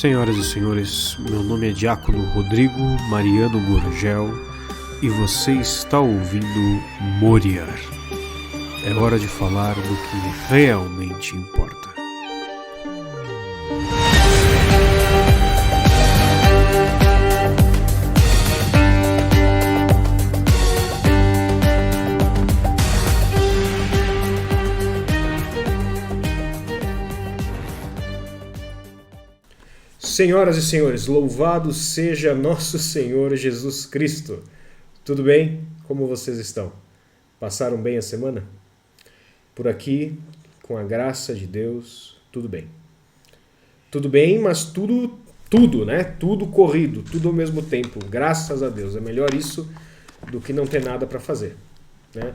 Senhoras e senhores, meu nome é Diácono Rodrigo Mariano Gurgel e você está ouvindo Moriar. É hora de falar do que realmente importa. Senhoras e senhores, louvado seja nosso Senhor Jesus Cristo. Tudo bem? Como vocês estão? Passaram bem a semana? Por aqui, com a graça de Deus, tudo bem. Tudo bem, mas tudo, né? Tudo corrido, tudo ao mesmo tempo. Graças a Deus. É melhor isso do que não ter nada para fazer, né?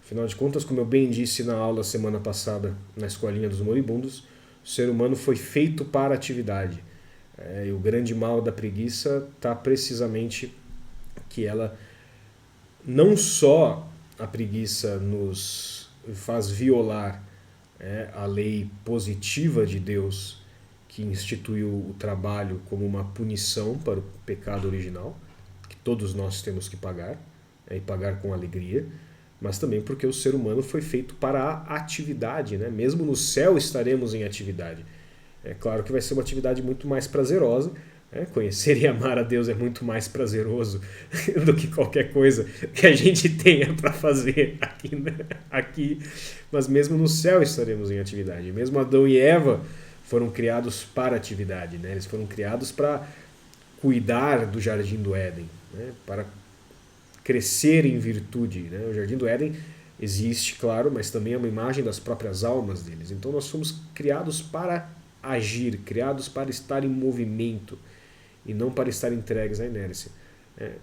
Afinal de contas, como eu bem disse na aula semana passada, na Escolinha dos Moribundos, o ser humano foi feito para a atividade. E o grande mal da preguiça está precisamente que ela não só a preguiça nos faz violar a lei positiva de Deus que instituiu o trabalho como uma punição para o pecado original, que todos nós temos que pagar, e pagar com alegria, mas também porque o ser humano foi feito para a atividade, né? Mesmo no céu estaremos em atividade. É claro que vai ser uma atividade muito mais prazerosa, né? Conhecer e amar a Deus é muito mais prazeroso do que qualquer coisa que a gente tenha para fazer aqui, né? Mas mesmo no céu estaremos em atividade. Mesmo Adão e Eva foram criados para a atividade, né? Eles foram criados para cuidar do Jardim do Éden, né? Para crescer em virtude, né? O Jardim do Éden existe, claro, mas também é uma imagem das próprias almas deles. Então nós fomos criados para agir, criados para estar em movimento e não para estar entregues à inércia.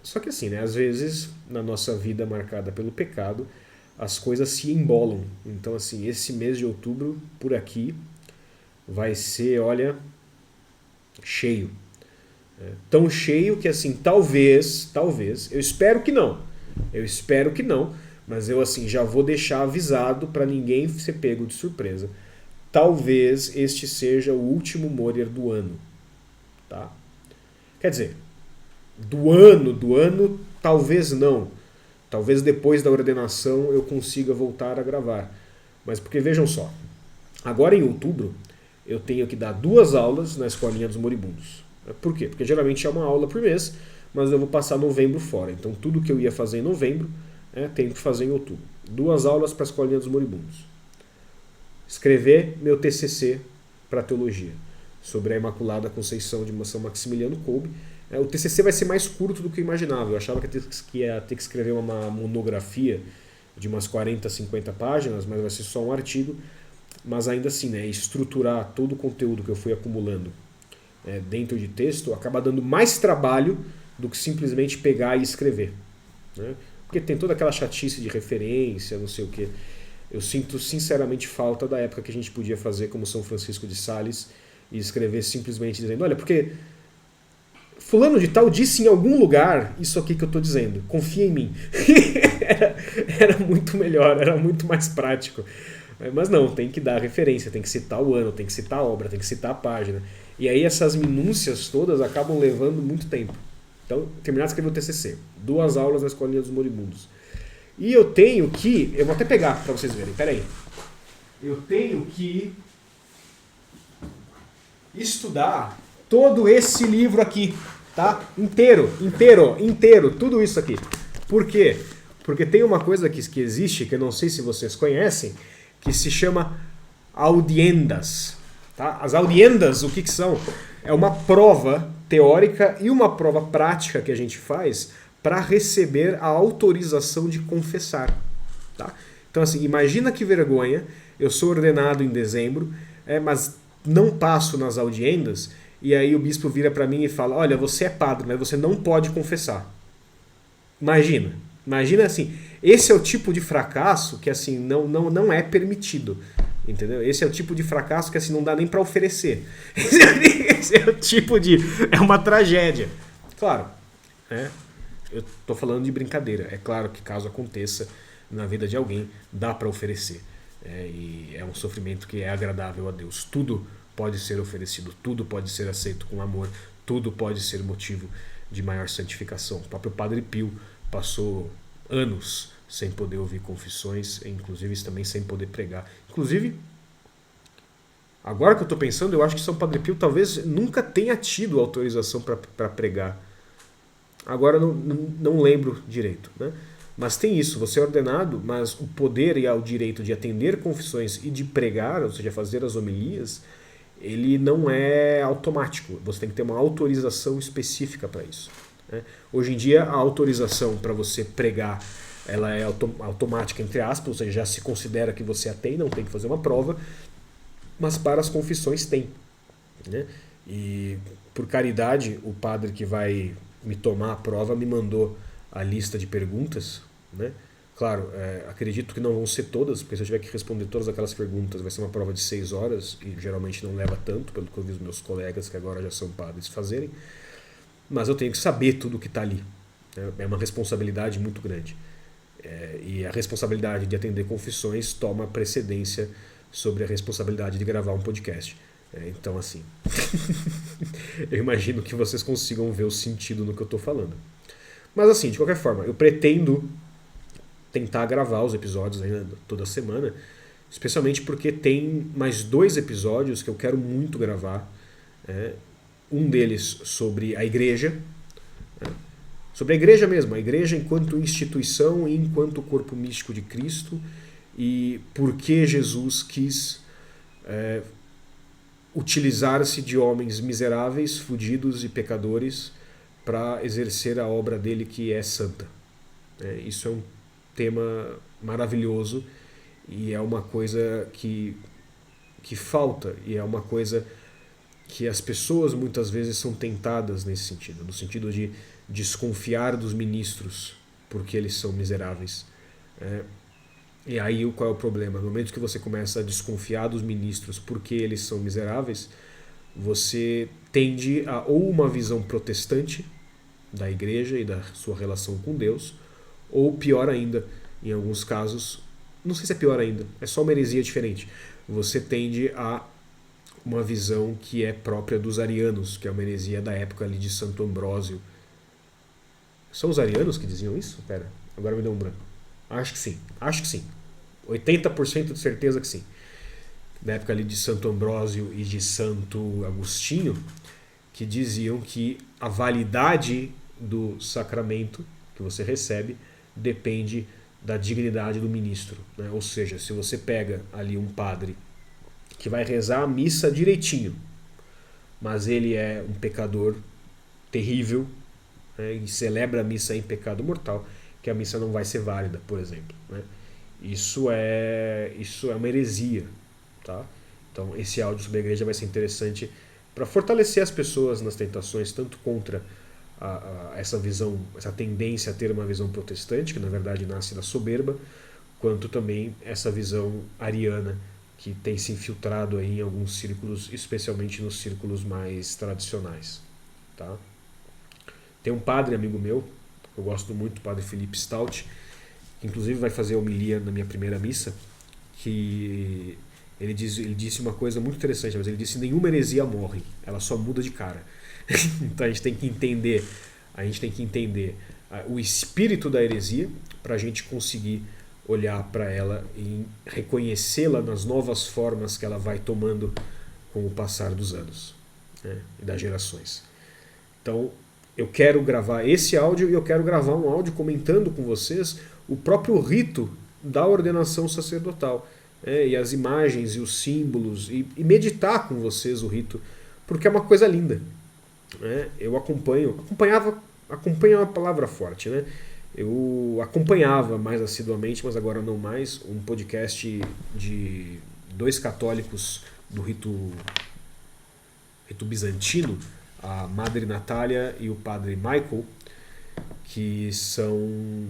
Só que assim, né, às vezes na nossa vida marcada pelo pecado as coisas se embolam. Então assim, esse mês de outubro por aqui vai ser, olha, cheio. Tão cheio que assim, talvez, eu espero que não, mas eu assim já vou deixar avisado para ninguém ser pego de surpresa. Talvez este seja o último Moriar do ano, tá? Quer dizer, do ano, talvez não. Talvez depois da ordenação eu consiga voltar a gravar. Mas porque vejam só, agora em outubro eu tenho que dar 2 aulas na Escolinha dos Moribundos. Por quê? Porque geralmente é uma aula por mês, mas eu vou passar novembro fora. Então tudo que eu ia fazer em novembro, tenho que fazer em outubro. 2 aulas para a Escolinha dos Moribundos. Escrever meu TCC para teologia, sobre a Imaculada Conceição de São Maximiliano Kolbe. O TCC vai ser mais curto do que eu imaginava. Eu achava que ia ter que escrever uma monografia de umas 40, 50 páginas, mas vai ser só um artigo. Mas ainda assim, né, estruturar todo o conteúdo que eu fui acumulando dentro de texto acaba dando mais trabalho do que simplesmente pegar e escrever, né? Porque tem toda aquela chatice de referência, não sei o quê. Eu sinto sinceramente falta da época que a gente podia fazer como São Francisco de Sales e escrever simplesmente dizendo, olha, porque fulano de tal disse em algum lugar isso aqui que eu estou dizendo, confia em mim. Era muito melhor, era muito mais prático. Mas não, tem que dar referência, tem que citar o ano, tem que citar a obra, tem que citar a página. E aí essas minúcias todas acabam levando muito tempo. Então, terminar de escrever o TCC. 2 aulas na Escolinha dos Moribundos. E eu tenho que... Eu vou até pegar para vocês verem, peraí. Eu tenho que estudar todo esse livro aqui, tá? Inteiro, tudo isso aqui. Por quê? Porque tem uma coisa que existe, que eu não sei se vocês conhecem, que se chama audiendas. Tá? As audiendas, o que são? É uma prova teórica e uma prova prática que a gente faz para receber a autorização de confessar. Tá? Então assim, imagina que vergonha, eu sou ordenado em dezembro, mas não passo nas audiendas, e aí o bispo vira para mim e fala, olha, você é padre, mas você não pode confessar. Imagina assim, esse é o tipo de fracasso que assim não é permitido. Entendeu? Esse é o tipo de fracasso que assim não dá nem para oferecer. Esse é o tipo de... É uma tragédia. Claro, eu tô falando de brincadeira. É claro que caso aconteça na vida de alguém, dá para oferecer. E é um sofrimento que é agradável a Deus. Tudo pode ser oferecido, tudo pode ser aceito com amor, tudo pode ser motivo de maior santificação. O próprio Padre Pio passou anos sem poder ouvir confissões, inclusive também sem poder pregar. Inclusive, agora que eu estou pensando, eu acho que São Padre Pio talvez nunca tenha tido autorização para pregar. Agora não lembro direito, né? Mas tem isso, você é ordenado, mas o poder e o direito de atender confissões e de pregar, ou seja, fazer as homilias, ele não é automático. Você tem que ter uma autorização específica para isso, né? Hoje em dia, a autorização para você pregar, ela é automática, entre aspas, ou seja, já se considera que você a tem, não tem que fazer uma prova, mas para as confissões tem, né? E por caridade, o padre que vai me tomar a prova me mandou a lista de perguntas, né? Claro, acredito que não vão ser todas, porque se eu tiver que responder todas aquelas perguntas vai ser uma prova de 6 horas, e geralmente não leva tanto, pelo que eu vi os meus colegas que agora já são padres fazerem, mas eu tenho que saber tudo que está ali, né? É uma responsabilidade muito grande. E a responsabilidade de atender confissões toma precedência sobre a responsabilidade de gravar um podcast. Então, assim, eu imagino que vocês consigam ver o sentido no que eu estou falando. Mas, assim, de qualquer forma, eu pretendo tentar gravar os episódios ainda toda semana, especialmente porque tem mais 2 episódios que eu quero muito gravar. Um deles sobre a igreja, sobre a igreja mesmo, a igreja enquanto instituição e enquanto corpo místico de Cristo, e por que Jesus quis utilizar-se de homens miseráveis, fudidos e pecadores para exercer a obra dele que é santa. Isso é um tema maravilhoso e é uma coisa que falta, e é uma coisa que as pessoas muitas vezes são tentadas nesse sentido, no sentido de desconfiar dos ministros porque eles são miseráveis. E aí qual é o problema? No momento que você começa a desconfiar dos ministros porque eles são miseráveis, você tende a ou uma visão protestante da igreja e da sua relação com Deus, ou pior ainda, em alguns casos, não sei se é pior ainda, é só uma heresia diferente. Você tende a uma visão que é própria dos arianos, que é uma heresia da época ali de Santo Ambrósio. São os arianos que diziam isso? Pera, agora me deu um branco. Acho que sim. 80% de certeza que sim. Da época ali de Santo Ambrósio e de Santo Agostinho, que diziam que a validade do sacramento que você recebe depende da dignidade do ministro, né? Ou seja, se você pega ali um padre que vai rezar a missa direitinho, mas ele é um pecador terrível, né, e celebra a missa em pecado mortal, que a missa não vai ser válida, por exemplo, né? Isso é uma heresia, tá? Então esse áudio sobre a igreja vai ser interessante para fortalecer as pessoas nas tentações, tanto contra essa visão, essa tendência a ter uma visão protestante, que na verdade nasce da soberba, quanto também essa visão ariana que tem se infiltrado aí em alguns círculos, especialmente nos círculos mais tradicionais, tá? Tem um padre amigo meu, eu gosto muito, o padre Felipe Stout, que inclusive vai fazer a homilia na minha primeira missa, que ele disse uma coisa muito interessante, mas ele disse: nenhuma heresia morre, ela só muda de cara. Então a gente tem que entender o espírito da heresia para a gente conseguir olhar para ela e reconhecê-la nas novas formas que ela vai tomando com o passar dos anos, né, e das gerações. Então eu quero gravar esse áudio e eu quero gravar um áudio comentando com vocês o próprio rito da ordenação sacerdotal, e as imagens e os símbolos, e meditar com vocês o rito, porque é uma coisa linda. Eu acompanhava é uma palavra forte, né? Eu acompanhava mais assiduamente, mas agora não mais, um podcast de 2 católicos do rito bizantino, a Madre Natália e o padre Michael, que são...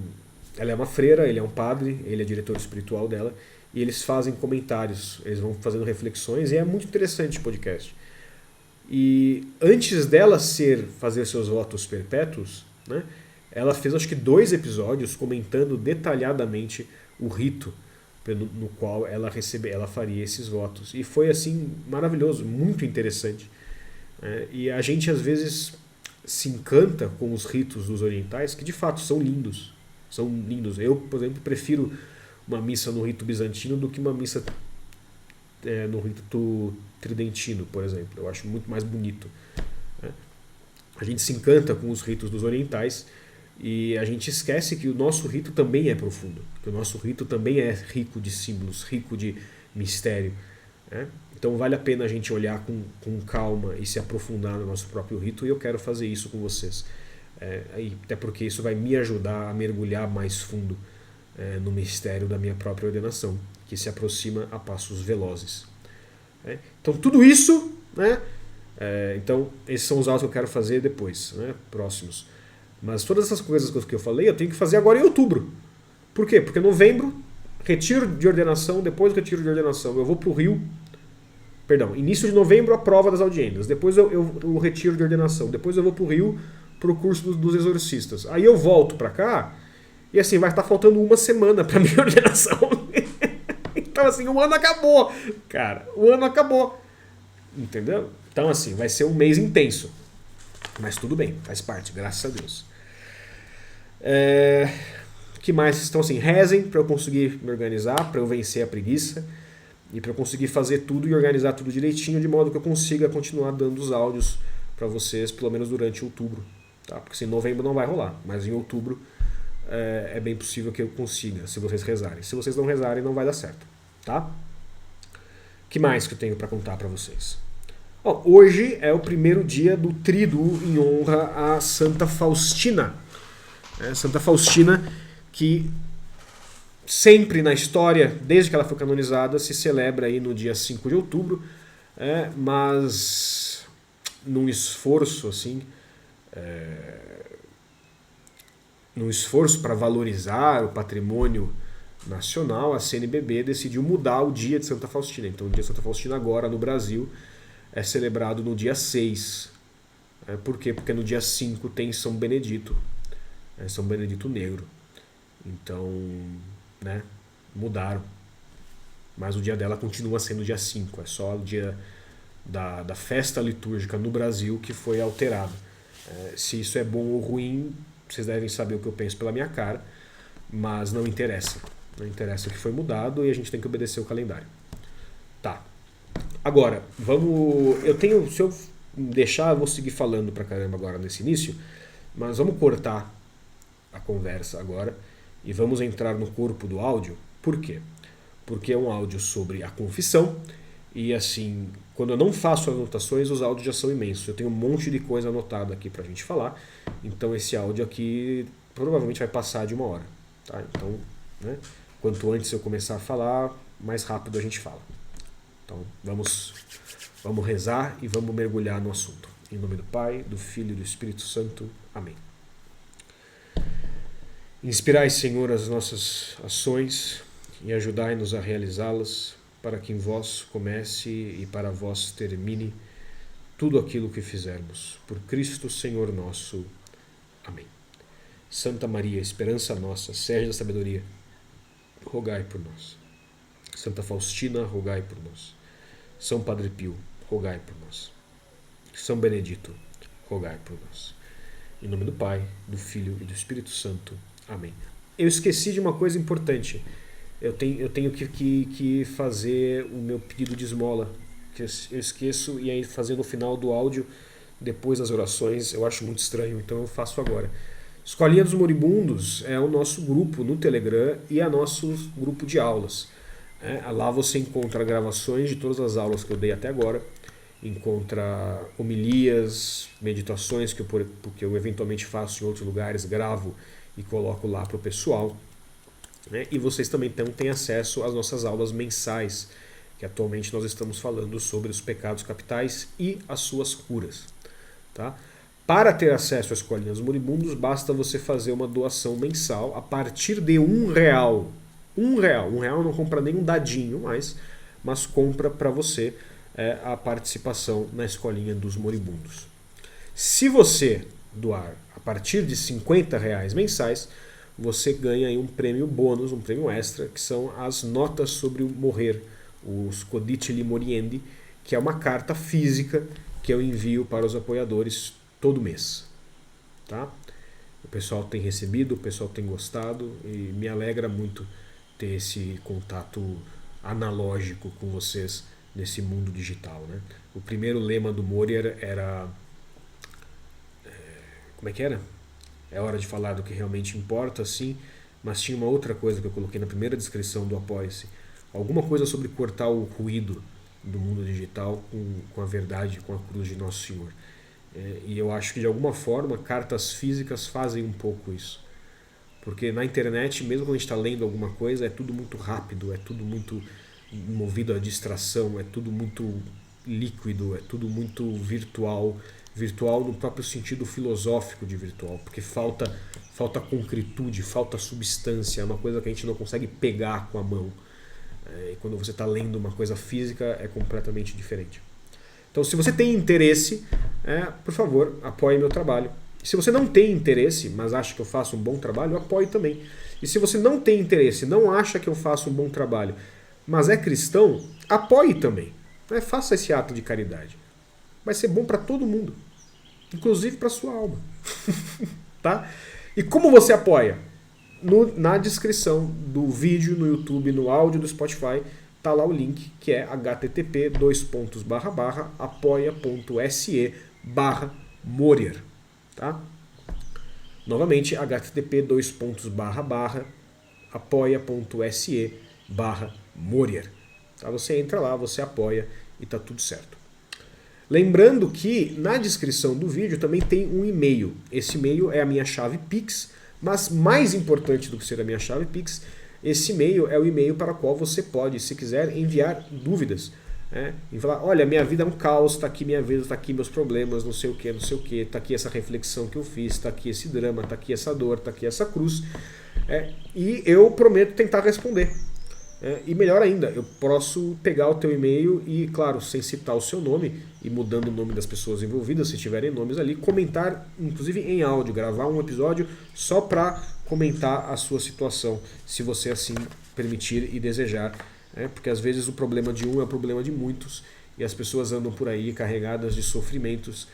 Ela é uma freira, ele é um padre, ele é diretor espiritual dela, e eles fazem comentários, eles vão fazendo reflexões, e é muito interessante o podcast. E antes dela fazer seus votos perpétuos, né, ela fez acho que 2 episódios comentando detalhadamente o rito no qual ela faria esses votos. E foi assim maravilhoso, muito interessante. E a gente às vezes se encanta com os ritos dos orientais, que de fato são lindos. São lindos. Eu, por exemplo, prefiro uma missa no rito bizantino do que uma missa no rito tridentino, por exemplo. Eu acho muito mais bonito. A gente se encanta com os ritos dos orientais e a gente esquece que o nosso rito também é profundo, que o nosso rito também é rico de símbolos, rico de mistério. Então vale a pena a gente olhar com calma e se aprofundar no nosso próprio rito, e eu quero fazer isso com vocês. Até porque isso vai me ajudar a mergulhar mais fundo no mistério da minha própria ordenação, que se aproxima a passos velozes. Então tudo isso, então esses são os autos que eu quero fazer depois, próximos. Mas todas essas coisas que eu falei, eu tenho que fazer agora em outubro. Por quê? Porque novembro, retiro de ordenação, depois do retiro de ordenação eu vou para o Rio, início de novembro a prova das audiências, depois o retiro de ordenação, depois eu vou para o Rio para o curso dos exorcistas. Aí eu volto para cá e assim, vai estar faltando uma semana para minha ordenação. Então assim, o ano acabou, cara, o ano acabou. Entendeu? Então assim, vai ser um mês intenso. Mas tudo bem, faz parte, graças a Deus. Que mais? Então assim, rezem para eu conseguir me organizar, para eu vencer a preguiça e para eu conseguir fazer tudo e organizar tudo direitinho, de modo que eu consiga continuar dando os áudios para vocês, pelo menos durante outubro. Tá? Porque em novembro não vai rolar, mas em outubro é bem possível que eu consiga, se vocês rezarem. Se vocês não rezarem, não vai dar certo. Tá? Que mais que eu tenho para contar para vocês? Hoje é o primeiro dia do Tríduo em honra a Santa Faustina. Santa Faustina, que sempre na história, desde que ela foi canonizada, se celebra aí no dia 5 de outubro, mas num esforço assim, para valorizar o patrimônio nacional, a CNBB decidiu mudar o dia de Santa Faustina. Então o dia de Santa Faustina agora no Brasil é celebrado no dia 6. Por quê? Porque no dia 5 tem São Benedito. São Benedito Negro. Então, mudaram. Mas o dia dela continua sendo o dia 5. É só o dia da festa litúrgica no Brasil que foi alterado. Se isso é bom ou ruim, vocês devem saber o que eu penso pela minha cara. Mas não interessa. Não interessa o que foi mudado e a gente tem que obedecer o calendário. Tá. Agora, se eu deixar, eu vou seguir falando pra caramba agora nesse início, mas vamos cortar a conversa agora e vamos entrar no corpo do áudio. Por quê? Porque é um áudio sobre a confissão e assim, quando eu não faço anotações, os áudios já são imensos. Eu tenho um monte de coisa anotada aqui pra gente falar, então esse áudio aqui provavelmente vai passar de 1 hora. Tá? Então, quanto antes eu começar a falar, mais rápido a gente fala. Então vamos rezar e vamos mergulhar no assunto. Em nome do Pai, do Filho e do Espírito Santo. Amém. Inspirai, Senhor, as nossas ações e ajudai-nos a realizá-las, para que em vós comece e para vós termine tudo aquilo que fizermos. Por Cristo, Senhor nosso. Amém. Santa Maria, esperança nossa, Sede da sabedoria, rogai por nós. Santa Faustina, rogai por nós. São Padre Pio, rogai por nós. São Benedito, rogai por nós. Em nome do Pai, do Filho e do Espírito Santo. Amém. Eu esqueci de uma coisa importante. Eu tenho que fazer o meu pedido de esmola, que eu esqueço, e aí fazer no final do áudio, depois das orações, eu acho muito estranho, então eu faço agora. Escolinha dos Moribundos é o nosso grupo no Telegram e é nosso grupo de aulas. Lá você encontra gravações de todas as aulas que eu dei até agora, encontra homilias, meditações que eu eventualmente faço em outros lugares, gravo e coloco lá para o pessoal. E vocês também têm acesso às nossas aulas mensais, que atualmente nós estamos falando sobre os pecados capitais e as suas curas. Tá? Para ter acesso à Escolinha dos Moribundos, basta você fazer uma doação mensal a partir de R$1. R$1 não compra nem um dadinho mais, mas compra para você a participação na Escolinha dos Moribundos. Se você doar a partir de R$50 mensais, você ganha aí um prêmio bônus, um prêmio extra, que são as notas sobre o morrer, os Codice Moriendi, que é uma carta física que eu envio para os apoiadores todo mês. Tá? O pessoal tem recebido, o pessoal tem gostado e me alegra muito ter esse contato analógico com vocês nesse mundo digital. Né? O primeiro lema do Moriar era... Como é que era? É hora de falar do que realmente importa, sim, mas tinha uma outra coisa que eu coloquei na primeira descrição do Apoia-se. Alguma coisa sobre cortar o ruído do mundo digital com a verdade, com a cruz de Nosso Senhor. E eu acho que de alguma forma cartas físicas fazem um pouco isso. Porque na internet, mesmo quando a gente está lendo alguma coisa, é tudo muito rápido, é tudo muito movido à distração, é tudo muito líquido, é tudo muito virtual. Virtual no próprio sentido filosófico de virtual, porque falta concretude, falta substância, é uma coisa que a gente não consegue pegar com a mão. E quando você está lendo uma coisa física é completamente diferente. Então, se você tem interesse, por favor, apoie meu trabalho. Se você não tem interesse, mas acha que eu faço um bom trabalho, apoie também. E se você não tem interesse, não acha que eu faço um bom trabalho, mas é cristão, apoie também. Faça esse ato de caridade. Vai ser bom para todo mundo, inclusive para sua alma. Tá? E como você apoia? Na descrição do vídeo no YouTube, no áudio do Spotify, tá lá o link, que é http://apoia.se/Moriar. Tá? Novamente, http://apoia.se/Moriar. Tá? Você entra lá, você apoia e tá tudo certo. Lembrando que na descrição do vídeo também tem um e-mail. Esse e-mail é a minha chave Pix, mas mais importante do que ser a minha chave Pix, esse e-mail é o e-mail para o qual você pode, se quiser, enviar dúvidas. E falar, olha, minha vida é um caos, está aqui minha vida, está aqui meus problemas, não sei o que, está aqui essa reflexão que eu fiz, está aqui esse drama, está aqui essa dor, está aqui essa cruz. E eu prometo tentar responder. E melhor ainda, eu posso pegar o teu e-mail e, claro, sem citar o seu nome e mudando o nome das pessoas envolvidas, se tiverem nomes ali, comentar, inclusive em áudio, gravar um episódio só para comentar a sua situação, se você assim permitir e desejar. Porque às vezes o problema de um é o problema de muitos e as pessoas andam por aí carregadas de sofrimentos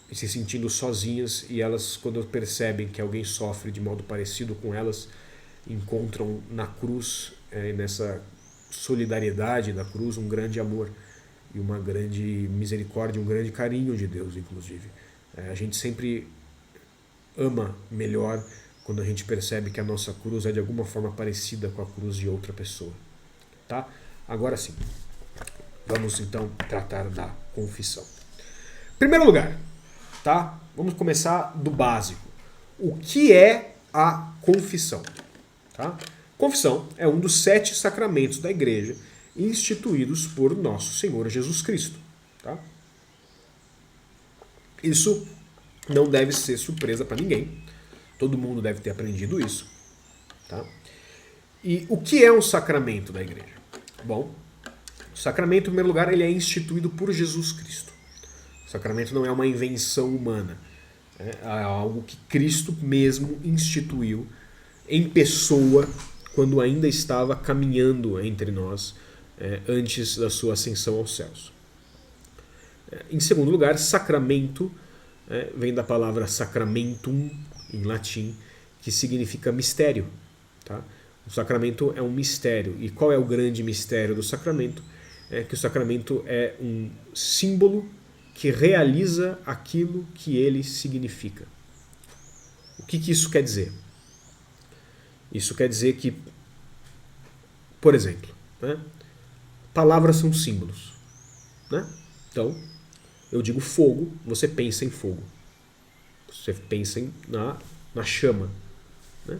e se sentindo sozinhas, e elas, quando percebem que alguém sofre de modo parecido com elas, encontram na cruz, nessa solidariedade da cruz, um grande amor e uma grande misericórdia, um grande carinho de Deus, inclusive. A gente sempre ama melhor quando a gente percebe que a nossa cruz é de alguma forma parecida com a cruz de outra pessoa. Tá? Agora sim, vamos então tratar da confissão. Primeiro lugar, tá? Vamos começar do básico. O que é a confissão? Tá? Confissão é um dos 7 sacramentos da igreja instituídos por nosso Senhor Jesus Cristo. Tá? Isso não deve ser surpresa para ninguém. Todo mundo deve ter aprendido isso. Tá? E o que é um sacramento da igreja? Bom, o sacramento, em primeiro lugar, ele é instituído por Jesus Cristo. O sacramento não é uma invenção humana. É algo que Cristo mesmo instituiu em pessoa, quando ainda estava caminhando entre nós, antes da sua ascensão aos céus. Em segundo lugar, sacramento vem da palavra sacramentum, em latim, que significa mistério. Tá? O sacramento é um mistério. E qual é o grande mistério do sacramento? É que o sacramento é um símbolo que realiza aquilo que ele significa. O que isso quer dizer? Isso quer dizer que, por exemplo, palavras são símbolos. Né? Então, eu digo fogo, você pensa em fogo. Você pensa na chama. Né?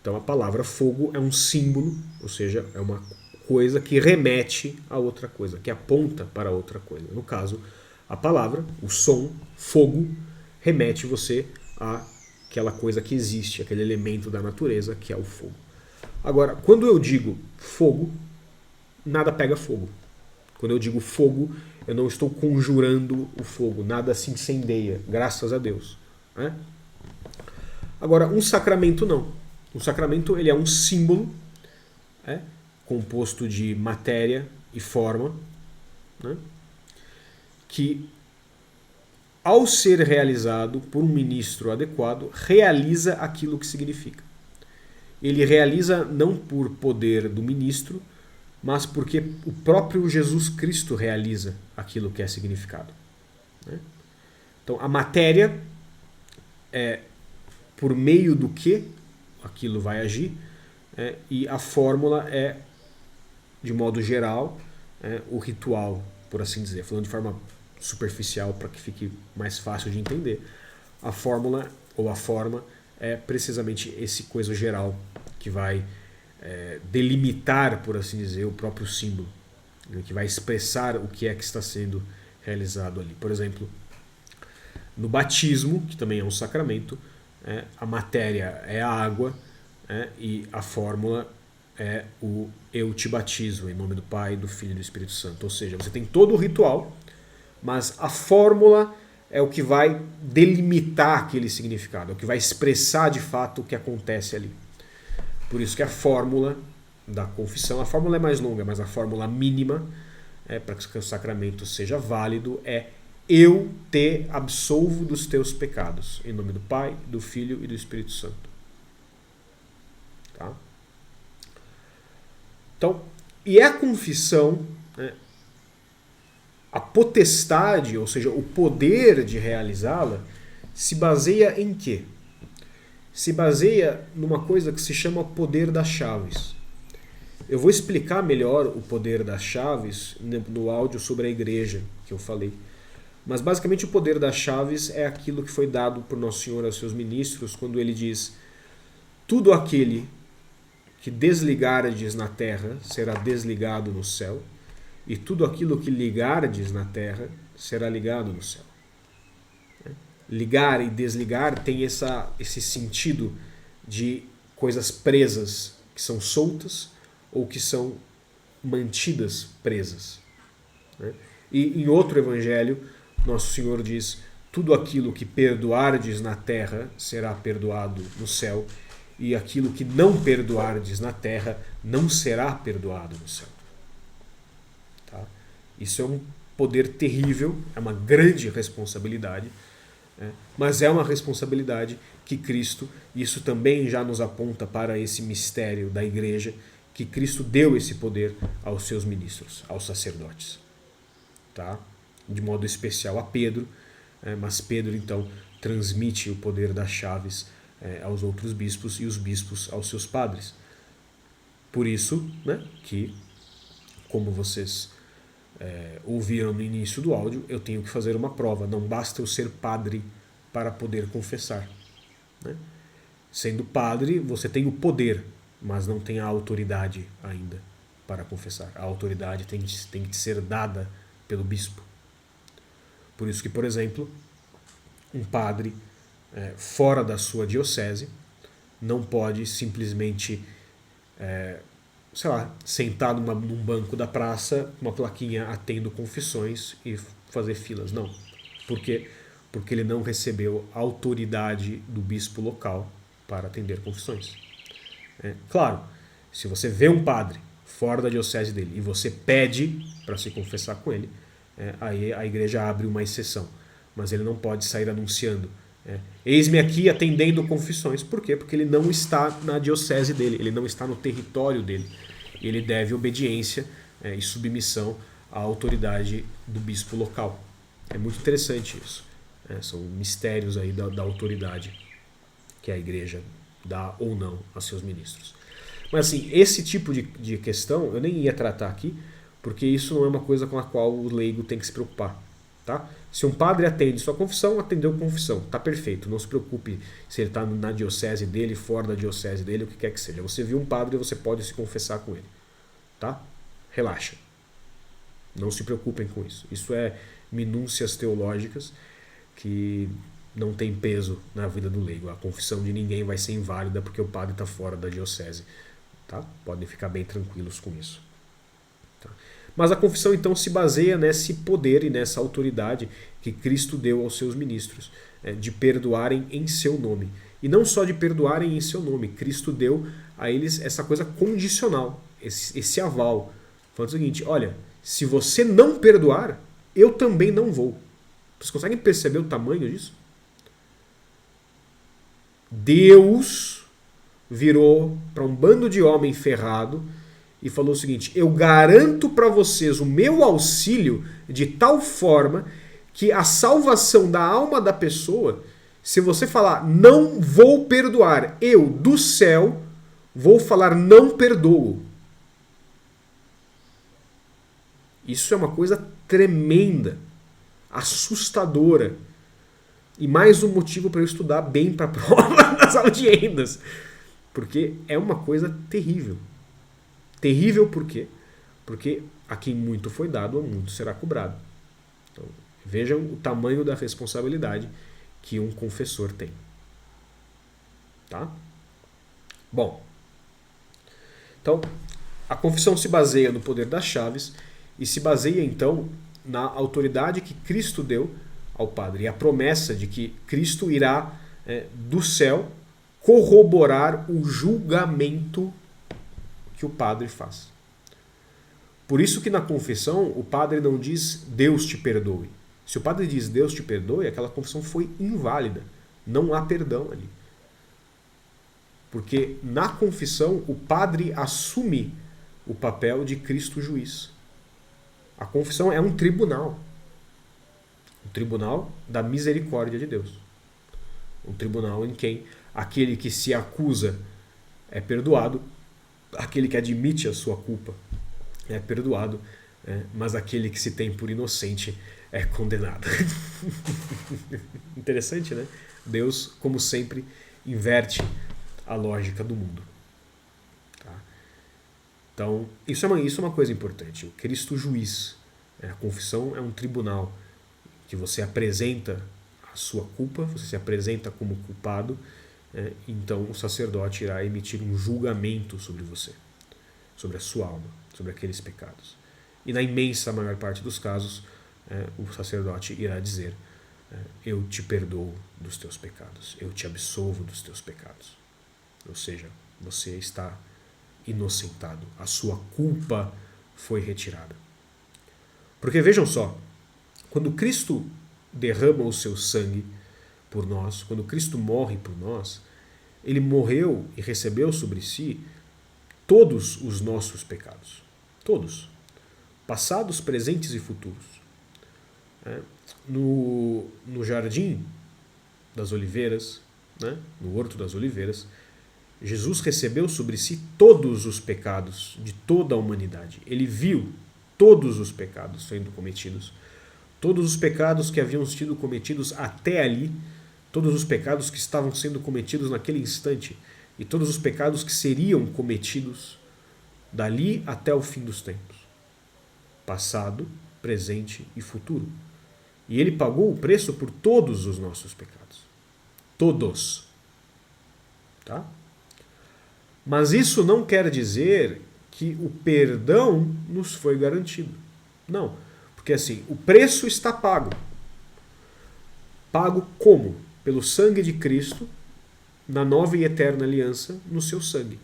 Então, a palavra fogo é um símbolo, ou seja, é uma coisa que remete a outra coisa, que aponta para outra coisa. No caso, a palavra, o som, fogo, remete você a aquela coisa que existe, aquele elemento da natureza que é o fogo. Agora, quando eu digo fogo, nada pega fogo. Quando eu digo fogo, eu não estou conjurando o fogo, nada se incendeia, graças a Deus. Né? Agora, um sacramento não. Um sacramento ele é um símbolo, composto de matéria e forma, né, que, ao ser realizado por um ministro adequado, realiza aquilo que significa. Ele realiza não por poder do ministro, mas porque o próprio Jesus Cristo realiza aquilo que é significado, né? Então, a matéria é por meio do que aquilo vai agir, e a fórmula é, de modo geral, o ritual, por assim dizer, falando de forma superficial para que fique mais fácil de entender. A fórmula ou a forma é precisamente esse coisa geral que vai delimitar, por assim dizer, o próprio símbolo, né, que vai expressar o que é que está sendo realizado ali. Por exemplo, no batismo, que também é um sacramento, a matéria é a água, e a fórmula é o eu te batizo, em nome do Pai, do Filho e do Espírito Santo. Ou seja, você tem todo o ritual, mas a fórmula é o que vai delimitar aquele significado, é o que vai expressar de fato o que acontece ali. Por isso que a fórmula da confissão, a fórmula é mais longa, mas a fórmula mínima, para que o sacramento seja válido, é eu te absolvo dos teus pecados, em nome do Pai, do Filho e do Espírito Santo. Tá? Então, e a confissão, a potestade, ou seja, o poder de realizá-la, se baseia em quê? Se baseia numa coisa que se chama poder das chaves. Eu vou explicar melhor o poder das chaves no áudio sobre a igreja que eu falei. Mas basicamente o poder das chaves é aquilo que foi dado por Nosso Senhor aos seus ministros quando ele diz: tudo aquele que desligardes na terra será desligado no céu, e tudo aquilo que ligardes na terra será ligado no céu. Ligar e desligar tem esse sentido de coisas presas que são soltas ou que são mantidas presas. E em outro evangelho, Nosso Senhor diz: tudo aquilo que perdoardes na terra será perdoado no céu, e aquilo que não perdoardes na terra não será perdoado no céu. Tá? Isso é um poder terrível, é uma grande responsabilidade, mas é uma responsabilidade que Cristo, isso também já nos aponta para esse mistério da igreja, que Cristo deu esse poder aos seus ministros, aos sacerdotes. Tá? De modo especial a Pedro, mas Pedro então transmite o poder das chaves aos outros bispos e os bispos aos seus padres. Por isso, né, que, como vocês ouviram no início do áudio, eu tenho que fazer uma prova. Não basta eu ser padre para poder confessar. Né? Sendo padre, você tem o poder, mas não tem a autoridade ainda para confessar. A autoridade tem que ser dada pelo bispo. Por isso que, por exemplo, um padre fora da sua diocese não pode simplesmente sentar num banco da praça, uma plaquinha atendo confissões e fazer filas. Não. Por quê? Porque ele não recebeu a autoridade do bispo local para atender confissões. Claro, se você vê um padre fora da diocese dele e você pede para se confessar com ele, aí a igreja abre uma exceção. Mas ele não pode sair anunciando: eis-me aqui atendendo confissões. Por quê? Porque ele não está na diocese dele, ele não está no território dele. E ele deve obediência e submissão à autoridade do bispo local. É muito interessante isso. São mistérios aí da autoridade que a igreja dá ou não a seus ministros. Mas assim, esse tipo de questão eu nem ia tratar aqui, porque isso não é uma coisa com a qual o leigo tem que se preocupar. Tá? Se um padre atende sua confissão, atendeu confissão, tá perfeito. Não se preocupe se ele está na diocese dele, fora da diocese dele, o que quer que seja. Você viu um padre, você pode se confessar com ele. Tá? Relaxa. Não se preocupem com isso. Isso é minúcias teológicas que não tem peso na vida do leigo. A confissão de ninguém vai ser inválida porque o padre está fora da diocese. Tá? Podem ficar bem tranquilos com isso. Tá? Mas a confissão então se baseia nesse poder e nessa autoridade que Cristo deu aos seus ministros, de perdoarem em seu nome. E não só de perdoarem em seu nome. Cristo deu a eles essa coisa condicional, esse aval. Falando o seguinte, olha, se você não perdoar, eu também não vou. Vocês conseguem perceber o tamanho disso? Deus virou para um bando de homem ferrado e falou o seguinte, eu garanto para vocês o meu auxílio de tal forma que a salvação da alma da pessoa, se você falar não vou perdoar, eu do céu vou falar não perdoo. Isso é uma coisa tremenda, assustadora. E mais um motivo para eu estudar bem para a prova das audiencias. Porque é uma coisa terrível. Terrível por quê? Porque a quem muito foi dado, a muito será cobrado. Então, vejam o tamanho da responsabilidade que um confessor tem. Tá? Bom. Então, a confissão se baseia no poder das chaves e se baseia, então, na autoridade que Cristo deu ao Padre. E a promessa de que Cristo irá, do céu, corroborar o julgamento que o Padre faz. Por isso que na confissão o Padre não diz Deus te perdoe. Se o Padre diz Deus te perdoe, aquela confissão foi inválida. Não há perdão ali. Porque na confissão o Padre assume o papel de Cristo juiz. A confissão é um tribunal. Um tribunal da misericórdia de Deus. Um tribunal em quem aquele que se acusa é perdoado, aquele que admite a sua culpa é perdoado, mas aquele que se tem por inocente é condenado. Interessante, né? Deus, como sempre, inverte a lógica do mundo. Tá? Então, isso é uma coisa importante. O Cristo juiz. A confissão é um tribunal que você apresenta a sua culpa, você se apresenta como culpado, então o sacerdote irá emitir um julgamento sobre você, sobre a sua alma, sobre aqueles pecados. E na imensa maior parte dos casos, o sacerdote irá dizer, eu te perdoo dos teus pecados, eu te absolvo dos teus pecados. Ou seja, você está inocentado, a sua culpa foi retirada. Porque vejam só, quando Cristo derrama o seu sangue por nós, quando Cristo morre por nós, ele morreu e recebeu sobre si todos os nossos pecados. Todos. Passados, presentes e futuros. No Jardim das Oliveiras, no Horto das Oliveiras, Jesus recebeu sobre si todos os pecados de toda a humanidade. Ele viu todos os pecados sendo cometidos. Todos os pecados que haviam sido cometidos até ali, todos os pecados que estavam sendo cometidos naquele instante e todos os pecados que seriam cometidos dali até o fim dos tempos. Passado, presente e futuro. E ele pagou o preço por todos os nossos pecados. Todos. Tá? Mas isso não quer dizer que o perdão nos foi garantido. Não. Porque assim, o preço está pago. Pago como? Pelo sangue de Cristo, na nova e eterna aliança, no seu sangue.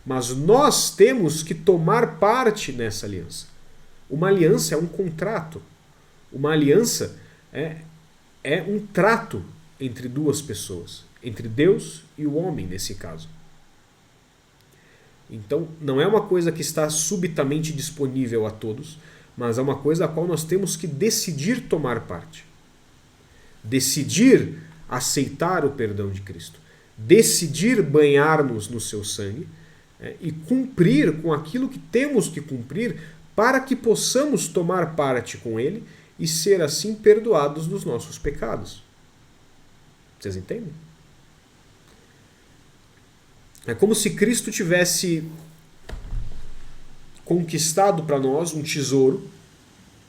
Mas nós temos que tomar parte nessa aliança. Uma aliança é um contrato. Uma aliança é um trato entre duas pessoas. Entre Deus e o homem, nesse caso. Então, não é uma coisa que está subitamente disponível a todos, mas é uma coisa a qual nós temos que decidir tomar parte. Decidir aceitar o perdão de Cristo. Decidir banhar-nos no seu sangue e cumprir com aquilo que temos que cumprir para que possamos tomar parte com Ele e ser assim perdoados dos nossos pecados. Vocês entendem? É como se Cristo tivesse conquistado para nós um tesouro.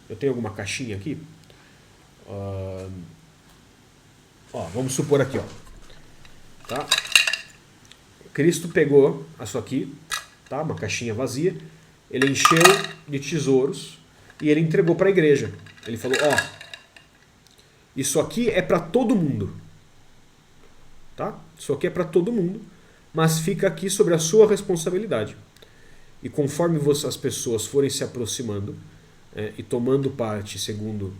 Eu tenho alguma caixinha aqui? Vamos supor aqui. Tá? Cristo pegou isso aqui, tá? Uma caixinha vazia. Ele encheu de tesouros e ele entregou para a igreja. Ele falou, isso aqui é para todo mundo. Tá? Isso aqui é para todo mundo, mas fica aqui sobre a sua responsabilidade. E conforme as pessoas forem se aproximando e tomando parte segundo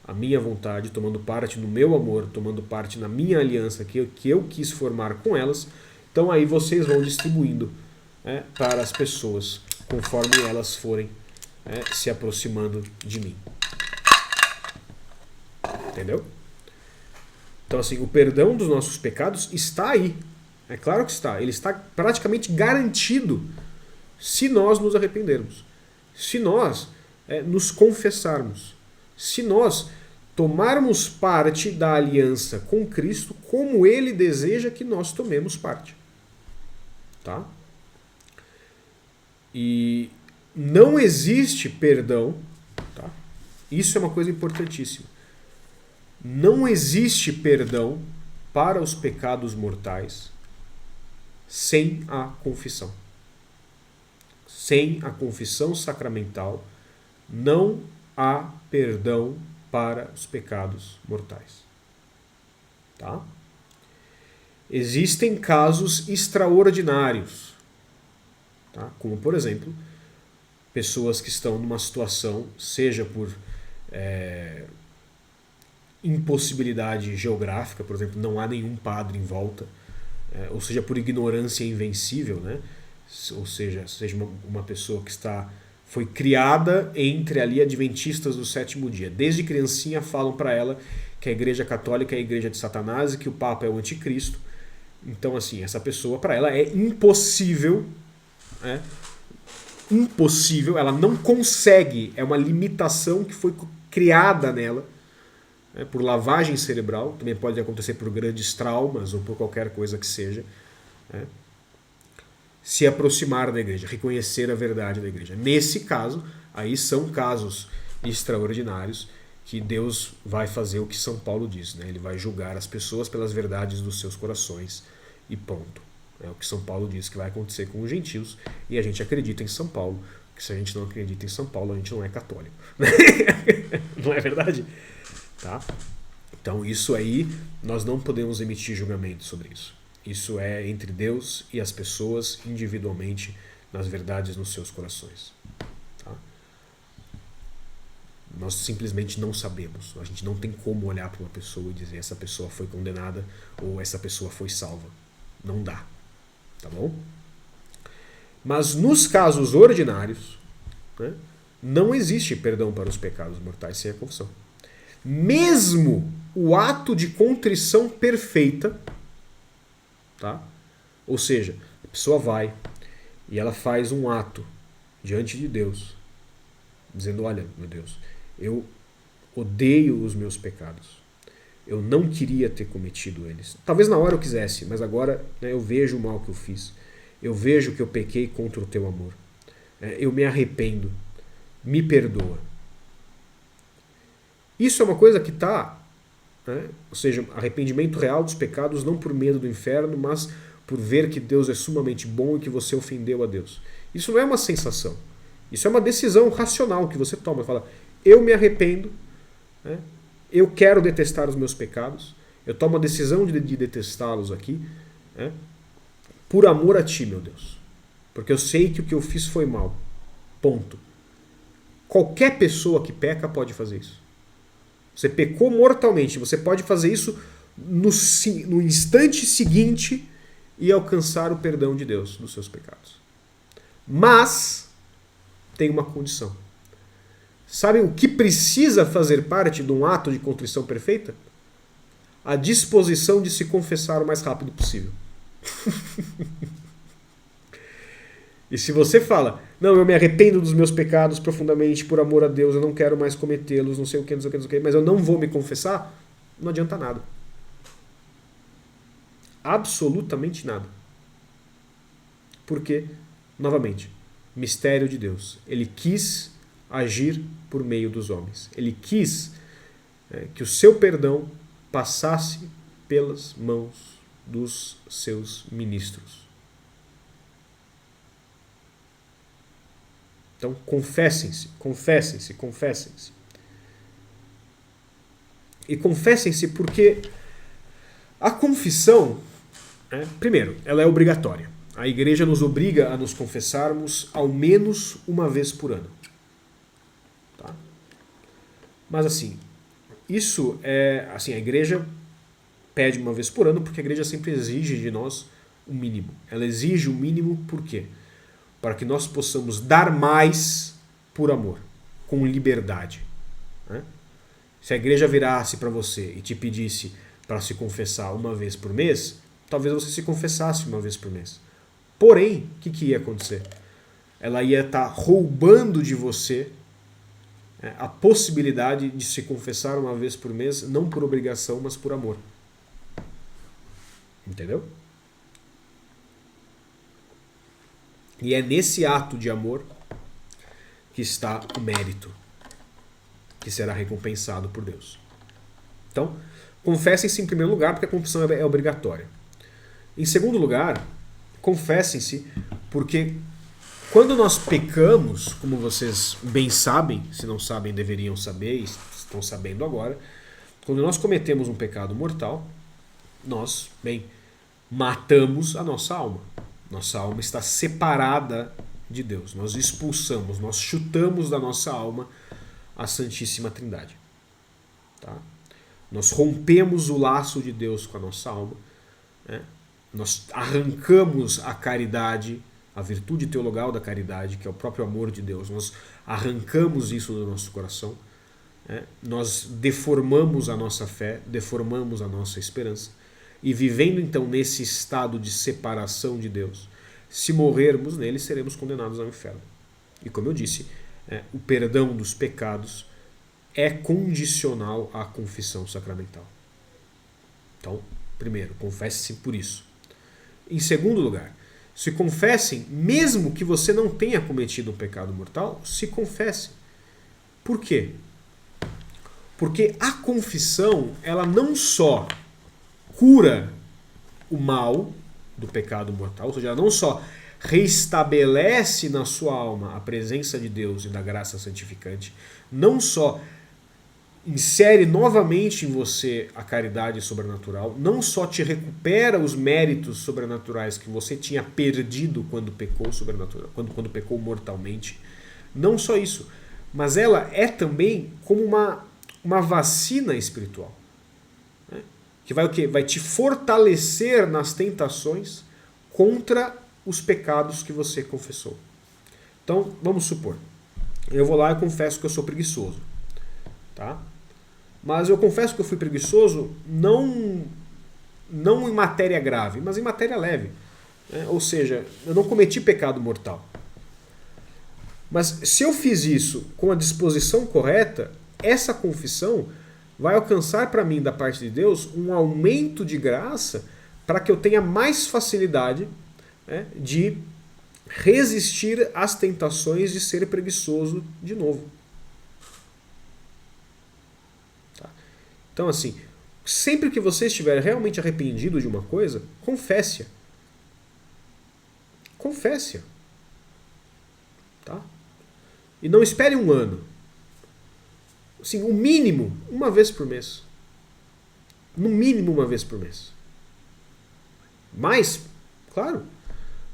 a minha vontade, tomando parte no meu amor, tomando parte na minha aliança que eu quis formar com elas, então aí vocês vão distribuindo para as pessoas conforme elas forem se aproximando de mim. Entendeu? Então assim, o perdão dos nossos pecados está aí. É claro que está. Ele está praticamente garantido se nós nos arrependermos. Se nós nos confessarmos. Se nós tomarmos parte da aliança com Cristo como Ele deseja que nós tomemos parte. Tá? E não existe perdão. Tá? Isso é uma coisa importantíssima. Não existe perdão para os pecados mortais sem a confissão. Sem a confissão sacramental, não há perdão para os pecados mortais. Tá? Existem casos extraordinários, tá? Como, por exemplo, pessoas que estão numa situação, seja por impossibilidade geográfica, por exemplo, não há nenhum padre em volta, ou seja, por ignorância invencível, né? Ou seja uma pessoa que foi criada entre ali adventistas do sétimo dia. Desde criancinha falam para ela que a Igreja Católica é a igreja de Satanás e que o Papa é o anticristo. Então, assim, essa pessoa, para ela, é impossível, impossível, ela não consegue, é uma limitação que foi criada nela, por lavagem cerebral, também pode acontecer por grandes traumas ou por qualquer coisa que seja, se aproximar da igreja, reconhecer a verdade da igreja. Nesse caso, aí são casos extraordinários que Deus vai fazer o que São Paulo diz, né? Ele vai julgar as pessoas pelas verdades dos seus corações e ponto. É o que São Paulo diz que vai acontecer com os gentios e a gente acredita em São Paulo, porque se a gente não acredita em São Paulo, a gente não é católico. Não é verdade? Tá? Então isso aí, nós não podemos emitir julgamento sobre isso. Isso é entre Deus e as pessoas individualmente nas verdades nos seus corações. Tá? Nós simplesmente não sabemos. A gente não tem como olhar para uma pessoa e dizer essa pessoa foi condenada ou essa pessoa foi salva. Não dá. Tá bom? Mas nos casos ordinários, né, não existe perdão para os pecados mortais sem a confissão. Mesmo o ato de contrição perfeita, tá? Ou seja, a pessoa vai e ela faz um ato diante de Deus, dizendo, olha, meu Deus, eu odeio os meus pecados. Eu não queria ter cometido eles. Talvez na hora eu quisesse, mas agora, né, eu vejo o mal que eu fiz. Eu vejo que eu pequei contra o teu amor. Eu me arrependo. Me perdoa. Isso é uma coisa que está, né? Ou seja, arrependimento real dos pecados, não por medo do inferno, mas por ver que Deus é sumamente bom e que você ofendeu a Deus. Isso não é uma sensação. Isso é uma decisão racional que você toma. Fala, eu me arrependo, né? Eu quero detestar os meus pecados, eu tomo a decisão de detestá-los aqui, né? Por amor a ti, meu Deus. Porque eu sei que o que eu fiz foi mal. Ponto. Qualquer pessoa que peca pode fazer isso. Você pecou mortalmente, você pode fazer isso no instante seguinte e alcançar o perdão de Deus dos seus pecados. Mas tem uma condição. Sabe o que precisa fazer parte de um ato de contrição perfeita? A disposição de se confessar o mais rápido possível. E se você fala, não, eu me arrependo dos meus pecados profundamente por amor a Deus, eu não quero mais cometê-los, não sei o que, não sei o que, não sei o que, mas eu não vou me confessar, não adianta nada. Absolutamente nada. Porque, novamente, mistério de Deus. Ele quis agir por meio dos homens. Ele quis que o seu perdão passasse pelas mãos dos seus ministros. Então, confessem-se, confessem-se, confessem-se. E confessem-se porque a confissão Primeiro, ela é obrigatória. A igreja nos obriga a nos confessarmos ao menos uma vez por ano. Tá? Mas assim, isso é... Assim, a igreja pede uma vez por ano porque a igreja sempre exige de nós o mínimo. Ela exige o mínimo por quê? Para que nós possamos dar mais por amor, com liberdade. Né? Se a igreja virasse para você e te pedisse para se confessar uma vez por mês, talvez você se confessasse uma vez por mês. Porém, o que ia acontecer? Ela ia estar roubando de você a possibilidade de se confessar uma vez por mês, não por obrigação, mas por amor. Entendeu? E é nesse ato de amor que está o mérito, que será recompensado por Deus. Então, confessem-se em primeiro lugar, porque a confissão é obrigatória. Em segundo lugar, confessem-se porque quando nós pecamos, como vocês bem sabem, se não sabem deveriam saber e estão sabendo agora, quando nós cometemos um pecado mortal, nós, matamos a nossa alma. Nossa alma está separada de Deus. Nós expulsamos, nós chutamos da nossa alma a Santíssima Trindade. Tá? Nós rompemos o laço de Deus com a nossa alma. Né? Nós arrancamos a caridade, a virtude teologal da caridade, que é o próprio amor de Deus. Nós arrancamos isso do nosso coração. Né? Nós deformamos a nossa fé, deformamos a nossa esperança. E vivendo então nesse estado de separação de Deus, se morrermos nele, seremos condenados ao inferno. E como eu disse, o perdão dos pecados é condicional à confissão sacramental. Então, primeiro, confesse-se por isso. Em segundo lugar, se confessem, mesmo que você não tenha cometido um pecado mortal, se confesse. Por quê? Porque a confissão, ela não só cura o mal do pecado mortal, ou seja, ela não só reestabelece na sua alma a presença de Deus e da graça santificante, não só insere novamente em você a caridade sobrenatural, não só te recupera os méritos sobrenaturais que você tinha perdido quando pecou sobrenatural, quando pecou mortalmente, não só isso, mas ela é também como uma vacina espiritual. Que vai o quê? Vai te fortalecer nas tentações contra os pecados que você confessou. Então, vamos supor, eu vou lá e confesso que eu sou preguiçoso. Tá? Mas eu confesso que eu fui preguiçoso não em matéria grave, mas em matéria leve. Né? Ou seja, eu não cometi pecado mortal. Mas se eu fiz isso com a disposição correta, essa confissão vai alcançar para mim, da parte de Deus, um aumento de graça para que eu tenha mais facilidade, né, de resistir às tentações de ser preguiçoso de novo. Tá? Então, assim, sempre que você estiver realmente arrependido de uma coisa, confesse-a. Confesse-a. Tá? E não espere um ano. Assim, o mínimo, uma vez por mês. No mínimo, uma vez por mês. Mas, claro,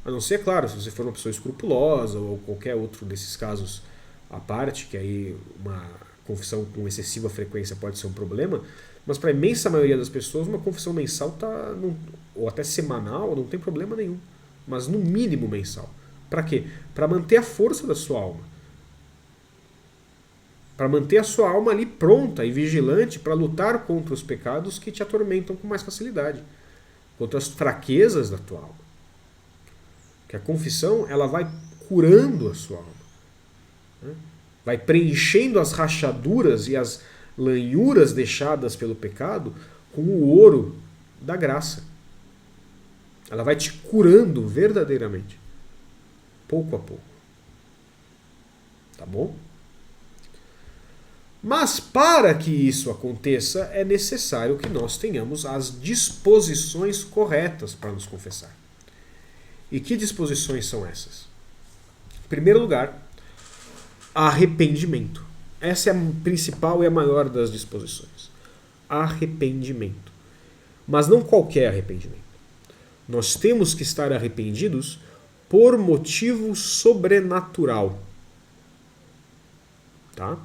a não ser, claro, se você for uma pessoa escrupulosa ou qualquer outro desses casos à parte, que aí uma confissão com excessiva frequência pode ser um problema, mas para a imensa maioria das pessoas, uma confissão mensal ou até semanal não tem problema nenhum. Mas no mínimo mensal. Para quê? Para manter a força da sua alma. Para manter a sua alma ali pronta e vigilante para lutar contra os pecados que te atormentam com mais facilidade, contra as fraquezas da tua alma. Que a confissão, ela vai curando a sua alma, né? Vai preenchendo as rachaduras e as lanhuras deixadas pelo pecado com o ouro da graça. Ela vai te curando verdadeiramente, pouco a pouco. Tá bom? Mas para que isso aconteça, é necessário que nós tenhamos as disposições corretas para nos confessar. E que disposições são essas? Em primeiro lugar, arrependimento. Essa é a principal e a maior das disposições. Arrependimento. Mas não qualquer arrependimento. Nós temos que estar arrependidos por motivo sobrenatural. Tá?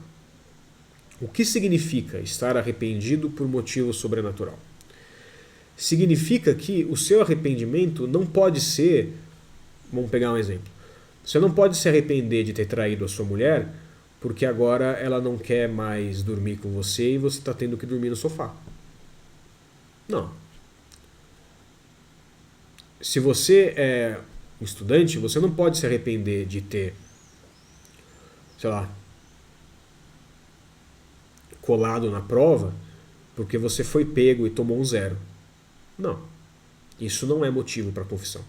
O que significa estar arrependido por motivo sobrenatural? Significa que o seu arrependimento não pode ser... Vamos pegar um exemplo. Você não pode se arrepender de ter traído a sua mulher porque agora ela não quer mais dormir com você e você está tendo que dormir no sofá. Não. Se você é um estudante, você não pode se arrepender de ter, sei lá, colado na prova porque você foi pego e tomou um 0. Não. Isso não é motivo para confissão.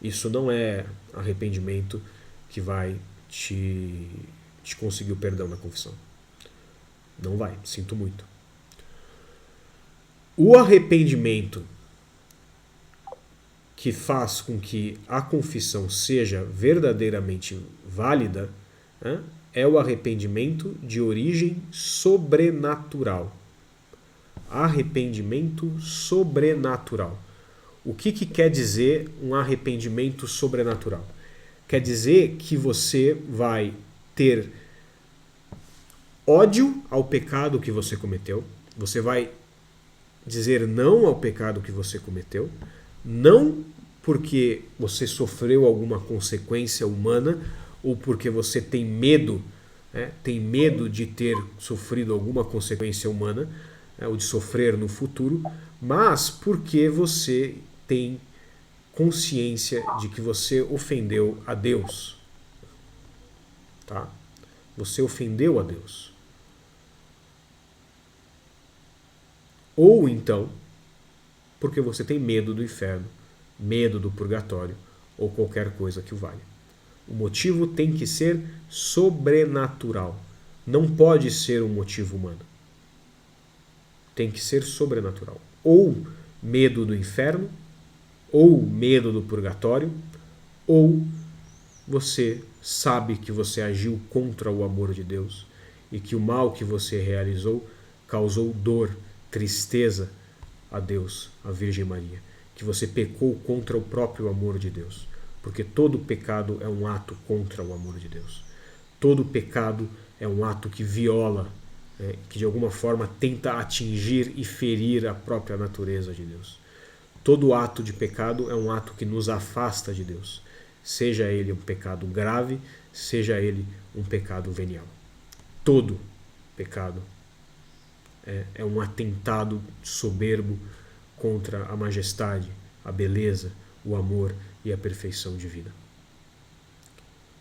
Isso não é arrependimento que vai te conseguir o perdão na confissão. Não vai, sinto muito. O arrependimento que faz com que a confissão seja verdadeiramente válida, né, é o arrependimento de origem sobrenatural. Arrependimento sobrenatural. O que quer dizer um arrependimento sobrenatural? Quer dizer que você vai ter ódio ao pecado que você cometeu, você vai dizer não ao pecado que você cometeu, não porque você sofreu alguma consequência humana ou porque você tem medo de ter sofrido alguma consequência humana, ou de sofrer no futuro, mas porque você tem consciência de que você ofendeu a Deus. Tá? Você ofendeu a Deus. Ou então, porque você tem medo do inferno, medo do purgatório, ou qualquer coisa que o valha. O motivo tem que ser sobrenatural. Não pode ser um motivo humano. Tem que ser sobrenatural. Ou medo do inferno, ou medo do purgatório, ou você sabe que você agiu contra o amor de Deus e que o mal que você realizou causou dor, tristeza a Deus, a Virgem Maria, que você pecou contra o próprio amor de Deus, porque todo pecado é um ato contra o amor de Deus. Todo pecado é um ato que viola, que de alguma forma tenta atingir e ferir a própria natureza de Deus. Todo ato de pecado é um ato que nos afasta de Deus, seja ele um pecado grave, seja ele um pecado venial. Todo pecado é um atentado soberbo contra a majestade, a beleza, o amor e a perfeição divina.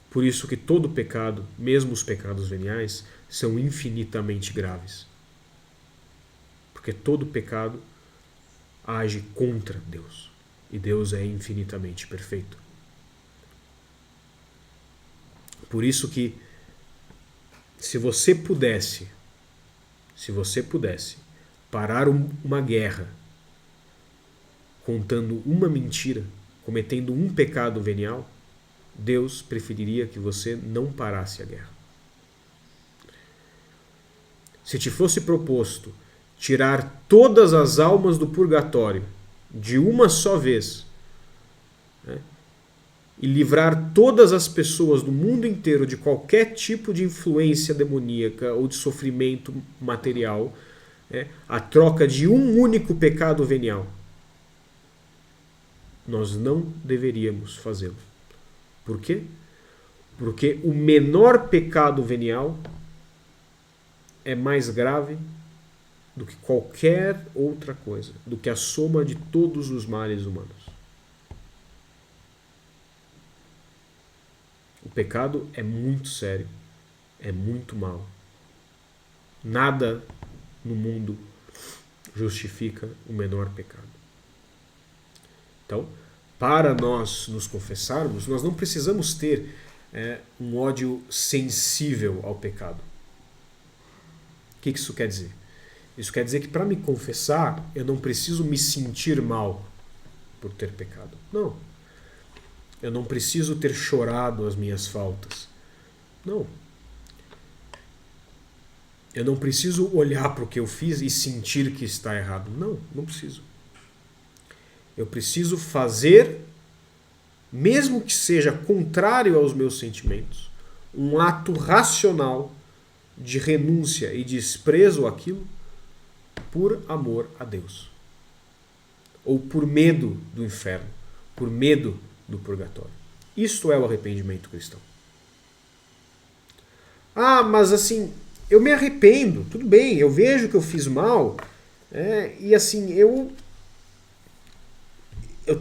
Por isso que todo pecado, mesmo os pecados veniais, são infinitamente graves. Porque todo pecado age contra Deus. E Deus é infinitamente perfeito. Por isso que se você pudesse parar uma guerra contando uma mentira, cometendo um pecado venial, Deus preferiria que você não parasse a guerra. Se te fosse proposto tirar todas as almas do purgatório de uma só vez, e livrar todas as pessoas do mundo inteiro de qualquer tipo de influência demoníaca ou de sofrimento material, a troca de um único pecado venial, nós não deveríamos fazê-lo. Por quê? Porque o menor pecado venial é mais grave do que qualquer outra coisa, do que a soma de todos os males humanos. O pecado é muito sério, é muito mau. Nada no mundo justifica o menor pecado. Então, para nós nos confessarmos, nós não precisamos ter um ódio sensível ao pecado. O que isso quer dizer? Isso quer dizer que para me confessar, eu não preciso me sentir mal por ter pecado. Não. Eu não preciso ter chorado as minhas faltas. Não. Eu não preciso olhar para o que eu fiz e sentir que está errado. Não, não preciso. Eu preciso fazer, mesmo que seja contrário aos meus sentimentos, um ato racional de renúncia e desprezo àquilo por amor a Deus. Ou por medo do inferno, por medo do purgatório. Isto é o arrependimento cristão. Ah, mas assim, eu me arrependo, tudo bem, eu vejo que eu fiz mal, e assim, eu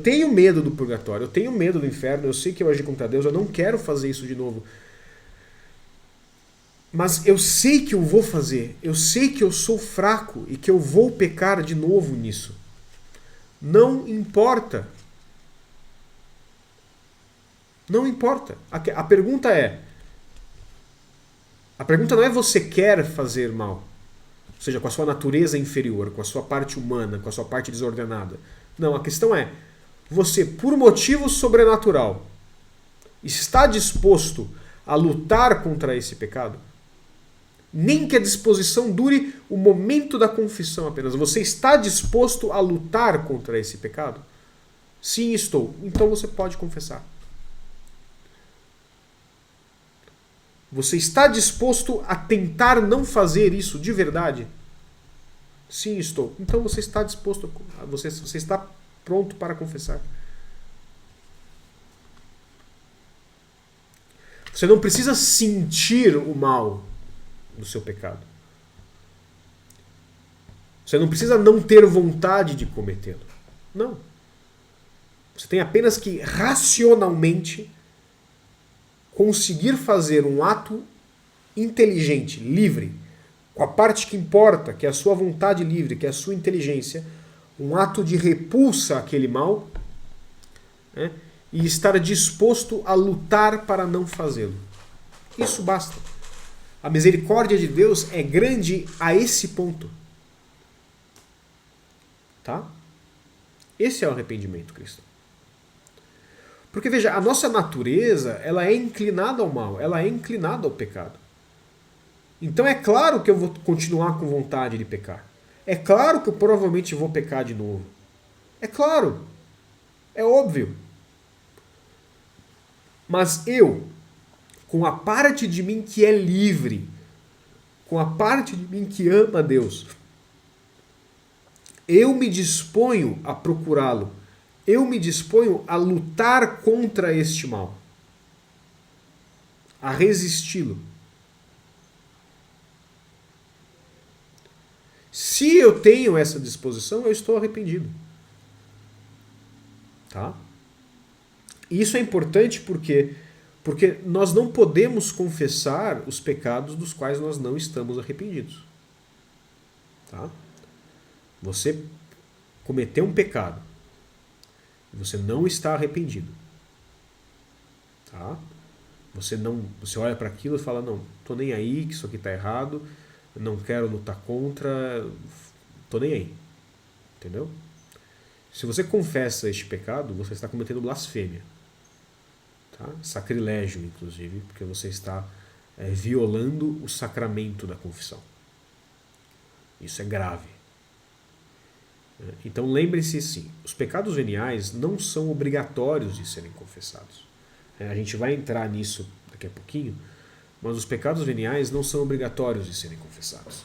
tenho medo do purgatório, eu tenho medo do inferno, eu sei que eu agi contra Deus, eu não quero fazer isso de novo. Mas eu sei que eu vou fazer, eu sei que eu sou fraco e que eu vou pecar de novo nisso. Não importa. Não importa. A pergunta não é você quer fazer mal, ou seja, com a sua natureza inferior, com a sua parte humana, com a sua parte desordenada. Não, a questão é, você, por motivo sobrenatural, está disposto a lutar contra esse pecado? Nem que a disposição dure o momento da confissão apenas. Você está disposto a lutar contra esse pecado? Sim, estou. Então você pode confessar. Você está disposto a tentar não fazer isso de verdade? Sim, estou. Então você está disposto, você está pronto para confessar. Você não precisa sentir o mal do seu pecado. Você não precisa não ter vontade de cometê-lo. Não. Você tem apenas que racionalmente conseguir fazer um ato inteligente, livre, com a parte que importa, que é a sua vontade livre, que é a sua inteligência, um ato de repulsa àquele mal, né, e estar disposto a lutar para não fazê-lo. Isso basta. A misericórdia de Deus é grande a esse ponto. Tá? Esse é o arrependimento cristão. Porque veja, a nossa natureza, ela é inclinada ao mal, ela é inclinada ao pecado. Então é claro que eu vou continuar com vontade de pecar. É claro que eu provavelmente vou pecar de novo. É claro. É óbvio. Mas eu, com a parte de mim que é livre, com a parte de mim que ama a Deus, eu me disponho a procurá-lo. Eu me disponho a lutar contra este mal. A resisti-lo. Se eu tenho essa disposição, eu estou arrependido. Tá? E isso é importante porque nós não podemos confessar os pecados dos quais nós não estamos arrependidos. Tá? Você cometeu um pecado. Você não está arrependido. Tá? Você olha para aquilo e fala, não, tô nem aí, que isso aqui está errado, não quero lutar contra, tô nem aí. Entendeu? Se você confessa este pecado, você está cometendo blasfêmia. Tá? Sacrilégio, inclusive, porque você está violando o sacramento da confissão. Isso é grave. Então lembre-se sim, os pecados veniais não são obrigatórios de serem confessados. A gente vai entrar nisso daqui a pouquinho, mas os pecados veniais não são obrigatórios de serem confessados.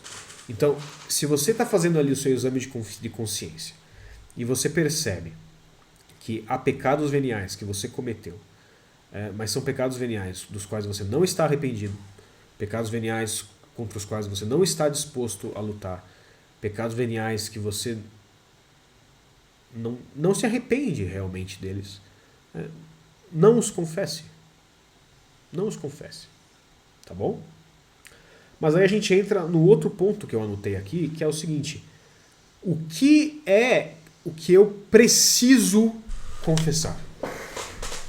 Então, se você está fazendo ali o seu exame de consciência e você percebe que há pecados veniais que você cometeu, mas são pecados veniais dos quais você não está arrependido, pecados veniais contra os quais você não está disposto a lutar, pecados veniais que você não se arrepende realmente deles, não os confesse. Não os confesse. Tá bom? Mas aí a gente entra no outro ponto que eu anotei aqui, que é o seguinte: o que é o que eu preciso confessar?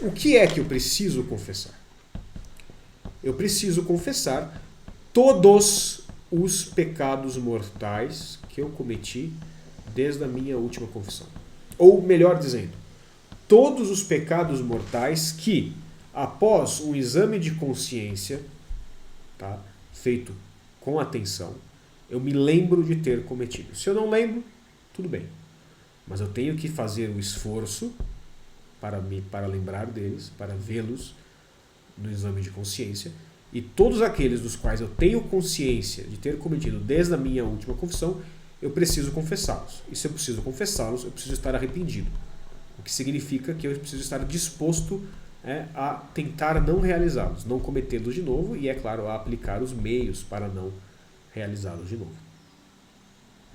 O que é que eu preciso confessar? Eu preciso confessar todos os pecados mortais que eu cometi desde a minha última confissão. Ou melhor dizendo, todos os pecados mortais que, após um exame de consciência, tá, feito com atenção, eu me lembro de ter cometido. Se eu não lembro, tudo bem. Mas eu tenho que fazer o esforço para lembrar deles, para vê-los no exame de consciência. E todos aqueles dos quais eu tenho consciência de ter cometido desde a minha última confissão, eu preciso confessá-los. E se eu preciso confessá-los, eu preciso estar arrependido. O que significa que eu preciso estar disposto a tentar não realizá-los, não cometê-los de novo e, é claro, a aplicar os meios para não realizá-los de novo.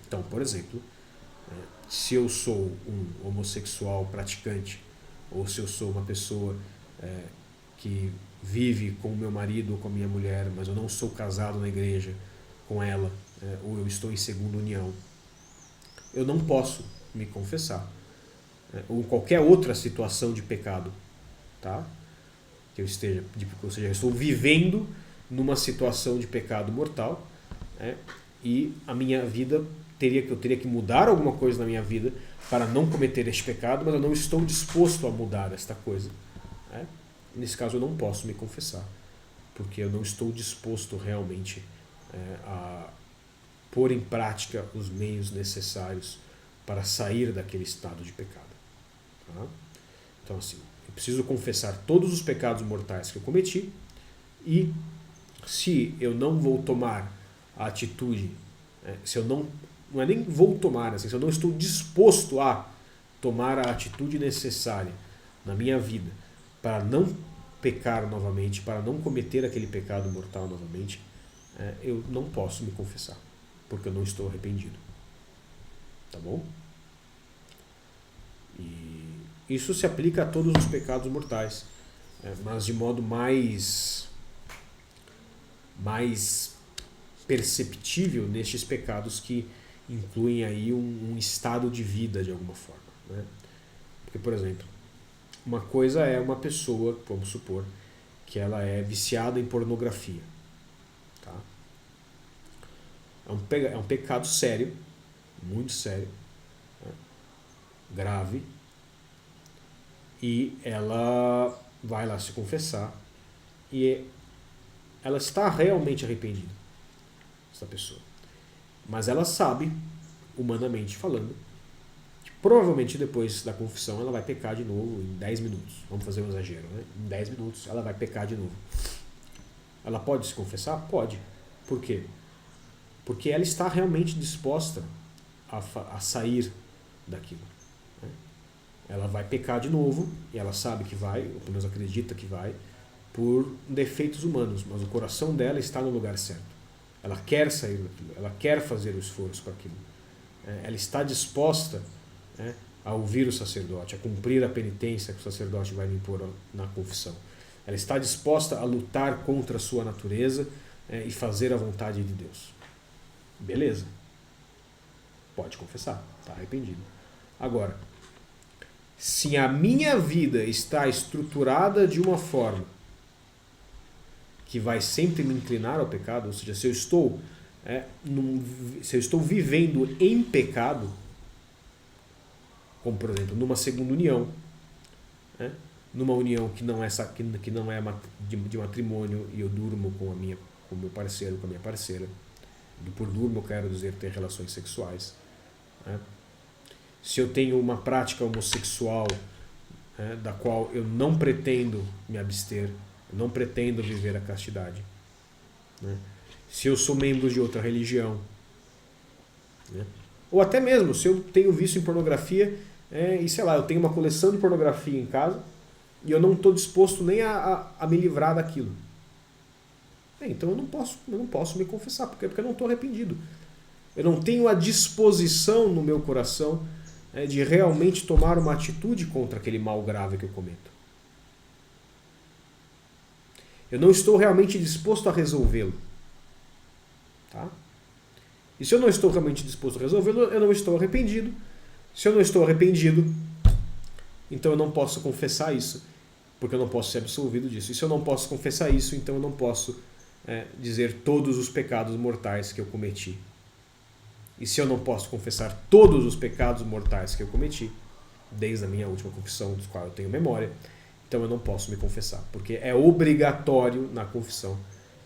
Então, por exemplo, se eu sou um homossexual praticante, ou se eu sou uma pessoa que vive com o meu marido ou com a minha mulher, mas eu não sou casado na igreja com ela, ou eu estou em segunda união, eu não posso me confessar. Ou qualquer outra situação de pecado, tá? Que ou seja, eu estou vivendo numa situação de pecado mortal, e a minha vida eu teria que mudar alguma coisa na minha vida para não cometer este pecado, mas eu não estou disposto a mudar esta coisa. Nesse caso eu não posso me confessar, porque eu não estou disposto realmente a pôr em prática os meios necessários para sair daquele estado de pecado. Tá? Então, assim, eu preciso confessar todos os pecados mortais que eu cometi, e se eu não vou tomar a atitude, se eu não é nem vou tomar, assim, se eu não estou disposto a tomar a atitude necessária na minha vida para não pecar novamente, para não cometer aquele pecado mortal novamente, eu não posso me confessar, porque eu não estou arrependido. Tá bom? E isso se aplica a todos os pecados mortais, mas de modo mais perceptível nestes pecados que incluem aí um estado de vida de alguma forma, né? Porque, por exemplo, uma coisa é uma pessoa, vamos supor, que ela é viciada em pornografia. Tá? É um pecado sério, muito sério, né? Grave, e ela vai lá se confessar e ela está realmente arrependida, essa pessoa. Mas ela sabe, humanamente falando, que provavelmente depois da confissão ela vai pecar de novo em 10 minutos. Vamos fazer um exagero, né? Em 10 minutos ela vai pecar de novo. Ela pode se confessar? Pode. Por quê? Porque ela está realmente disposta a sair daquilo. Né? Ela vai pecar de novo, e ela sabe que vai, ou pelo menos acredita que vai, por defeitos humanos, mas o coração dela está no lugar certo. Ela quer sair daquilo, ela quer fazer o esforço para aquilo. Ela está disposta a ouvir o sacerdote, a cumprir a penitência que o sacerdote vai lhe impor na confissão. Ela está disposta a lutar contra a sua natureza e fazer a vontade de Deus. Beleza. Pode confessar, está arrependido. Agora, se a minha vida está estruturada de uma forma que vai sempre me inclinar ao pecado, ou seja, se eu estou vivendo em pecado, como por exemplo numa segunda união, numa união que não é de matrimônio, e eu durmo com o meu parceiro, com a minha parceira. Por durmo eu quero dizer ter relações sexuais. Se eu tenho uma prática homossexual, da qual eu não pretendo me abster, eu não pretendo viver a castidade, né? Se eu sou membro de outra religião, né? Ou até mesmo se eu tenho vício em pornografia, e sei lá, eu tenho uma coleção de pornografia em casa e eu não estou disposto nem a me livrar daquilo, então eu não posso me confessar, porque eu não estou arrependido. Eu não tenho a disposição no meu coração de realmente tomar uma atitude contra aquele mal grave que eu cometo. Eu não estou realmente disposto a resolvê-lo. Tá? E se eu não estou realmente disposto a resolvê-lo, eu não estou arrependido. Se eu não estou arrependido, então eu não posso confessar isso, porque eu não posso ser absolvido disso. E se eu não posso confessar isso, então eu não posso dizer todos os pecados mortais que eu cometi. E se eu não posso confessar todos os pecados mortais que eu cometi, desde a minha última confissão, dos quais eu tenho memória, então eu não posso me confessar, porque é obrigatório na confissão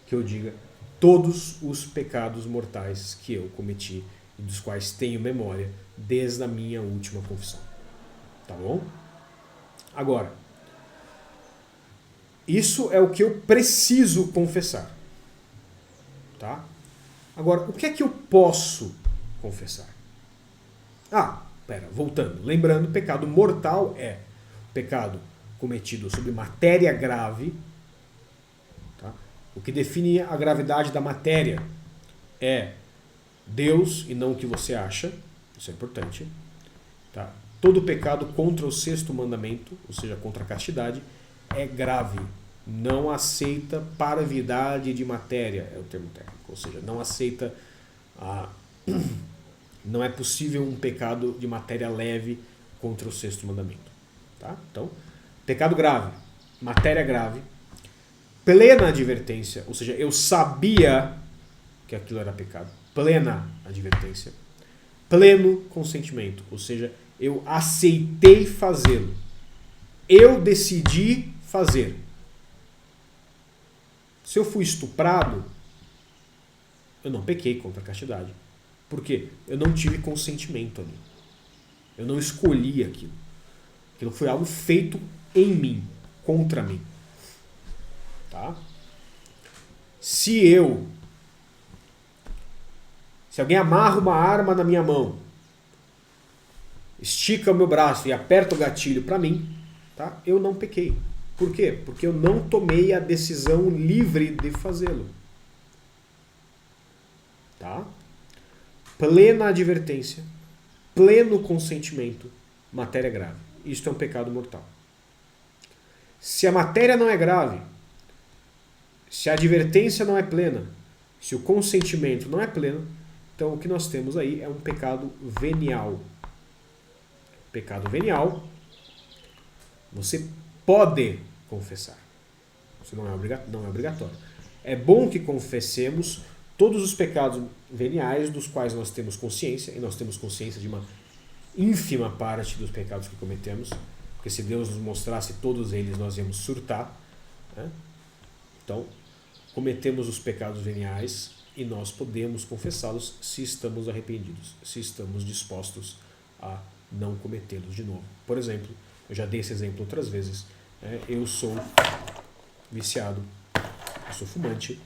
que eu diga todos os pecados mortais que eu cometi e dos quais tenho memória desde a minha última confissão. Tá bom? Agora, isso é o que eu preciso confessar. Tá? Agora, o que é que eu posso confessar? Voltando. Lembrando, pecado mortal é pecado cometido sobre matéria grave. Tá? O que define a gravidade da matéria é Deus e não o que você acha. Isso é importante. Tá? Todo pecado contra o sexto mandamento, ou seja, contra a castidade, é grave. Não aceita parvidade de matéria, é o termo técnico. Ou seja, não aceita... Não é possível um pecado de matéria leve contra o sexto mandamento. Tá? Então, pecado grave, matéria grave, plena advertência, ou seja, eu sabia que aquilo era pecado, plena advertência, pleno consentimento, ou seja, eu aceitei fazê-lo, eu decidi fazer. Se eu fui estuprado, eu não pequei contra a castidade. Por quê? Eu não tive consentimento ali. Eu não escolhi aquilo. Aquilo foi algo feito em mim, contra mim. Tá? Se alguém amarra uma arma na minha mão, estica o meu braço e aperta o gatilho para mim, tá? Eu não pequei. Por quê? Porque eu não tomei a decisão livre de fazê-lo. Tá? Plena advertência, pleno consentimento, matéria grave. Isto é um pecado mortal. Se a matéria não é grave, se a advertência não é plena, se o consentimento não é pleno, então o que nós temos aí é um pecado venial. Pecado venial, você pode confessar. Isso não é obrigatório. É bom que confessemos todos os pecados veniais dos quais nós temos consciência, e nós temos consciência de uma ínfima parte dos pecados que cometemos, porque se Deus nos mostrasse todos eles, nós íamos surtar. Né? Então, cometemos os pecados veniais e nós podemos confessá-los se estamos arrependidos, se estamos dispostos a não cometê-los de novo. Por exemplo, eu já dei esse exemplo outras vezes, eu sou viciado, eu sou fumante,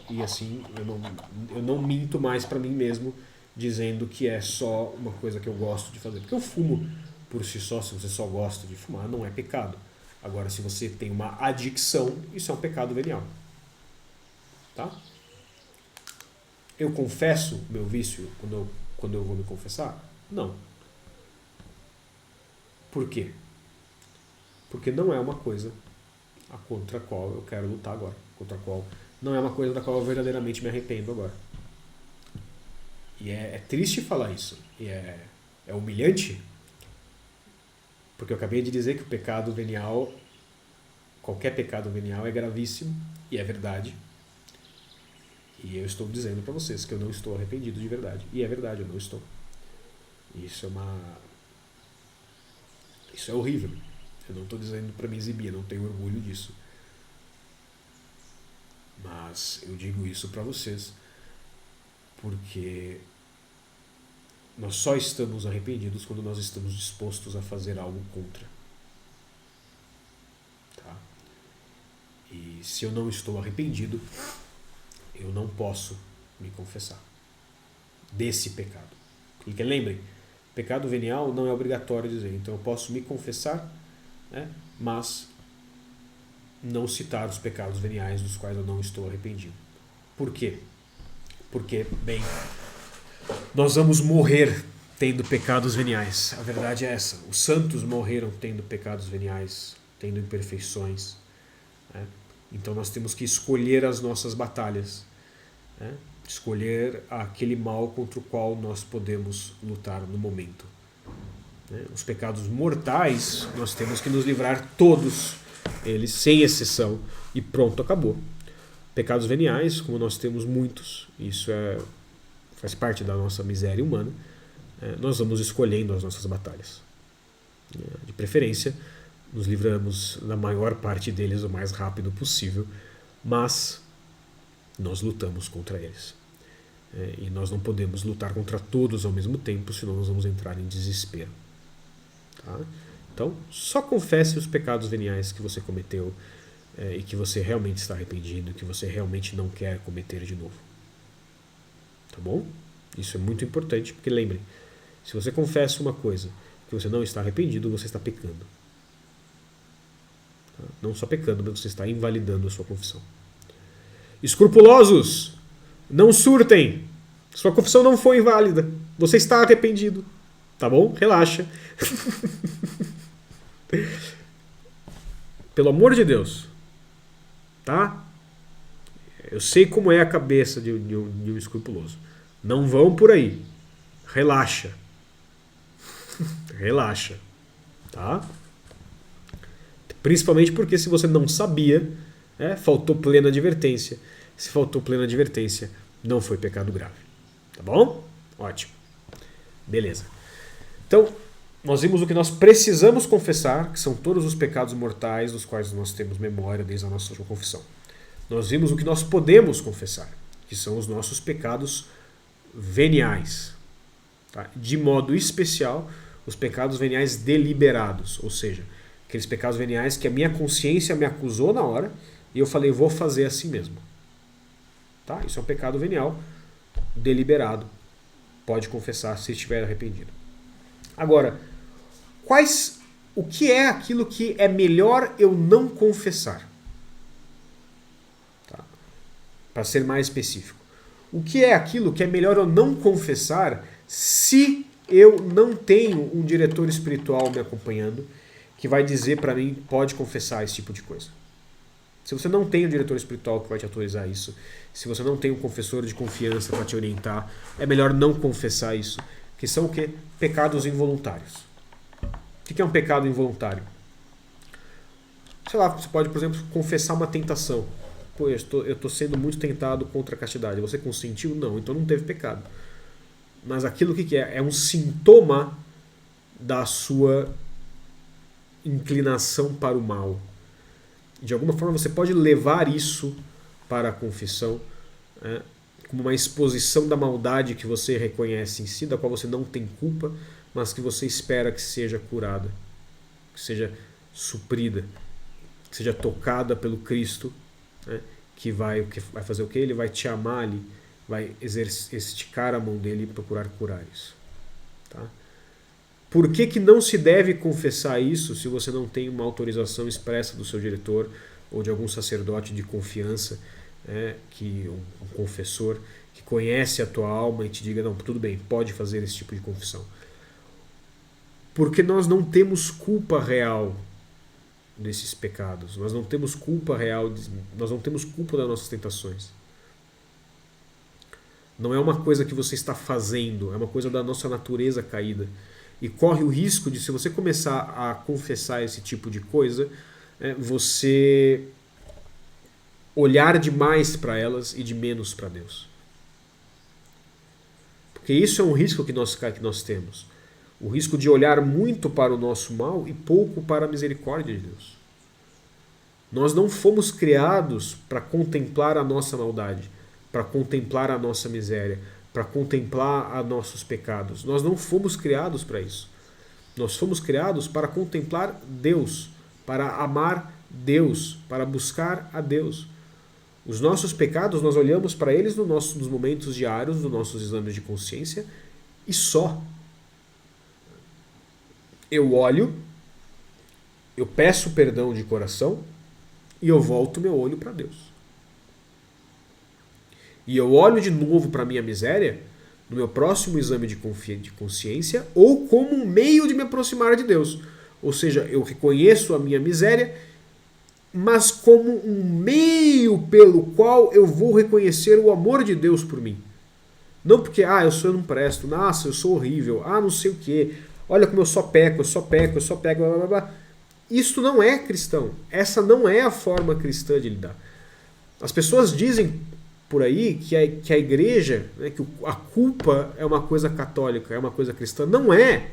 e assim eu não minto mais para mim mesmo dizendo que é só uma coisa que eu gosto de fazer. Porque eu fumo por si só, se você só gosta de fumar, não é pecado. Agora, se você tem uma adicção, isso é um pecado venial. Tá? Eu confesso meu vício quando eu vou me confessar? Não. Por quê? Porque não é uma coisa contra a qual eu quero lutar agora. Contra a qual não é uma coisa da qual eu verdadeiramente me arrependo agora. E é triste falar isso. E é humilhante. Porque eu acabei de dizer que o pecado venial, qualquer pecado venial é gravíssimo. E é verdade. E eu estou dizendo para vocês que eu não estou arrependido de verdade. E é verdade, eu não estou. Isso é horrível. Eu não estou dizendo para me exibir, eu não tenho orgulho disso. Mas eu digo isso para vocês porque nós só estamos arrependidos quando nós estamos dispostos a fazer algo contra. Tá? E se eu não estou arrependido, eu não posso me confessar desse pecado. Porque lembrem, pecado venial não é obrigatório dizer. Então eu posso me confessar, né, mas não citar os pecados veniais dos quais eu não estou arrependido. Por quê? Porque, bem, nós vamos morrer tendo pecados veniais. A verdade é essa. Os santos morreram tendo pecados veniais, tendo imperfeições. Né? Então nós temos que escolher as nossas batalhas. Né? Escolher aquele mal contra o qual nós podemos lutar no momento. Né? Os pecados mortais, nós temos que nos livrar todos eles, sem exceção, e pronto, acabou. Pecados veniais, como nós temos muitos, isso faz parte da nossa miséria humana, nós vamos escolhendo as nossas batalhas. De preferência, nos livramos da maior parte deles o mais rápido possível, mas nós lutamos contra eles. E nós não podemos lutar contra todos ao mesmo tempo, senão nós vamos entrar em desespero. Tá? Então, só confesse os pecados veniais que você cometeu e que você realmente está arrependido, que você realmente não quer cometer de novo. Tá bom? Isso é muito importante, porque lembre, se você confessa uma coisa que você não está arrependido, você está pecando. Tá? Não só pecando, mas você está invalidando a sua confissão. Escrupulosos! Não surtem! Sua confissão não foi inválida. Você está arrependido. Tá bom? Relaxa. Pelo amor de Deus. Tá? Eu sei como é a cabeça de um escrupuloso. Não vão por aí. Relaxa. Relaxa. Tá? Principalmente porque se você não sabia, faltou plena advertência. Se faltou plena advertência, não foi pecado grave. Tá bom? Ótimo. Beleza. Então, nós vimos o que nós precisamos confessar, que são todos os pecados mortais dos quais nós temos memória desde a nossa confissão. Nós vimos o que nós podemos confessar, que são os nossos pecados veniais. Tá? De modo especial, os pecados veniais deliberados, ou seja, aqueles pecados veniais que a minha consciência me acusou na hora e eu falei, vou fazer assim mesmo. Tá? Isso é um pecado venial deliberado. Pode confessar se estiver arrependido. Agora, o que é aquilo que é melhor eu não confessar? Tá? Para ser mais específico. O que é aquilo que é melhor eu não confessar se eu não tenho um diretor espiritual me acompanhando que vai dizer para mim, pode confessar esse tipo de coisa? Se você não tem um diretor espiritual que vai te autorizar isso, se você não tem um confessor de confiança para te orientar, é melhor não confessar isso. Que são o quê? Pecados involuntários. O que é um pecado involuntário? Sei lá, você pode, por exemplo, confessar uma tentação. Pô, eu estou sendo muito tentado contra a castidade. Você consentiu? Não, então não teve pecado. Mas aquilo que é? É um sintoma da sua inclinação para o mal. De alguma forma você pode levar isso para a confissão, como uma exposição da maldade que você reconhece em si, da qual você não tem culpa, mas que você espera que seja curada, que seja suprida, que seja tocada pelo Cristo, que vai fazer o quê? Ele vai te amar ali, vai esticar a mão dele e procurar curar isso. Tá? Por que não se deve confessar isso se você não tem uma autorização expressa do seu diretor ou de algum sacerdote de confiança, um confessor que conhece a tua alma e te diga, não, tudo bem, pode fazer esse tipo de confissão? Porque nós não temos culpa real desses pecados, nós não temos culpa real, nós não temos culpa das nossas tentações. Não é uma coisa que você está fazendo, é uma coisa da nossa natureza caída. E corre o risco de, se você começar a confessar esse tipo de coisa, você olhar demais para elas e de menos para Deus. Porque isso é um risco que nós temos. O risco de olhar muito para o nosso mal e pouco para a misericórdia de Deus. Nós não fomos criados para contemplar a nossa maldade, para contemplar a nossa miséria, para contemplar os nossos pecados. Nós não fomos criados para isso. Nós fomos criados para contemplar Deus, para amar Deus, para buscar a Deus. Os nossos pecados, nós olhamos para eles nos momentos diários, nos nossos exames de consciência, e só. Eu olho, eu peço perdão de coração e eu volto meu olho para Deus. E eu olho de novo para a minha miséria no meu próximo exame de consciência ou como um meio de me aproximar de Deus. Ou seja, eu reconheço a minha miséria, mas como um meio pelo qual eu vou reconhecer o amor de Deus por mim. Não porque, eu não presto, nossa, eu sou horrível, não sei o quê, olha como eu só peco, blá blá blá. Isso não é cristão. Essa não é a forma cristã de lidar. As pessoas dizem por aí que a igreja, que a culpa é uma coisa católica, é uma coisa cristã. Não é.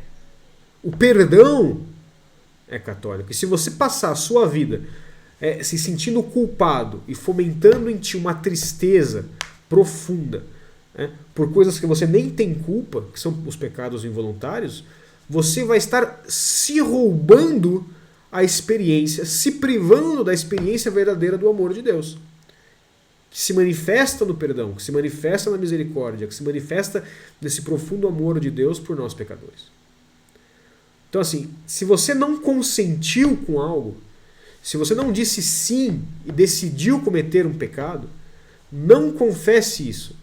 O perdão é católico. E se você passar a sua vida se sentindo culpado e fomentando em ti uma tristeza profunda, né, por coisas que você nem tem culpa, que são os pecados involuntários, você vai estar se roubando a experiência, se privando da experiência verdadeira do amor de Deus, que se manifesta no perdão, que se manifesta na misericórdia, que se manifesta nesse profundo amor de Deus por nós pecadores. Então assim, se você não consentiu com algo, se você não disse sim e decidiu cometer um pecado, não confesse isso.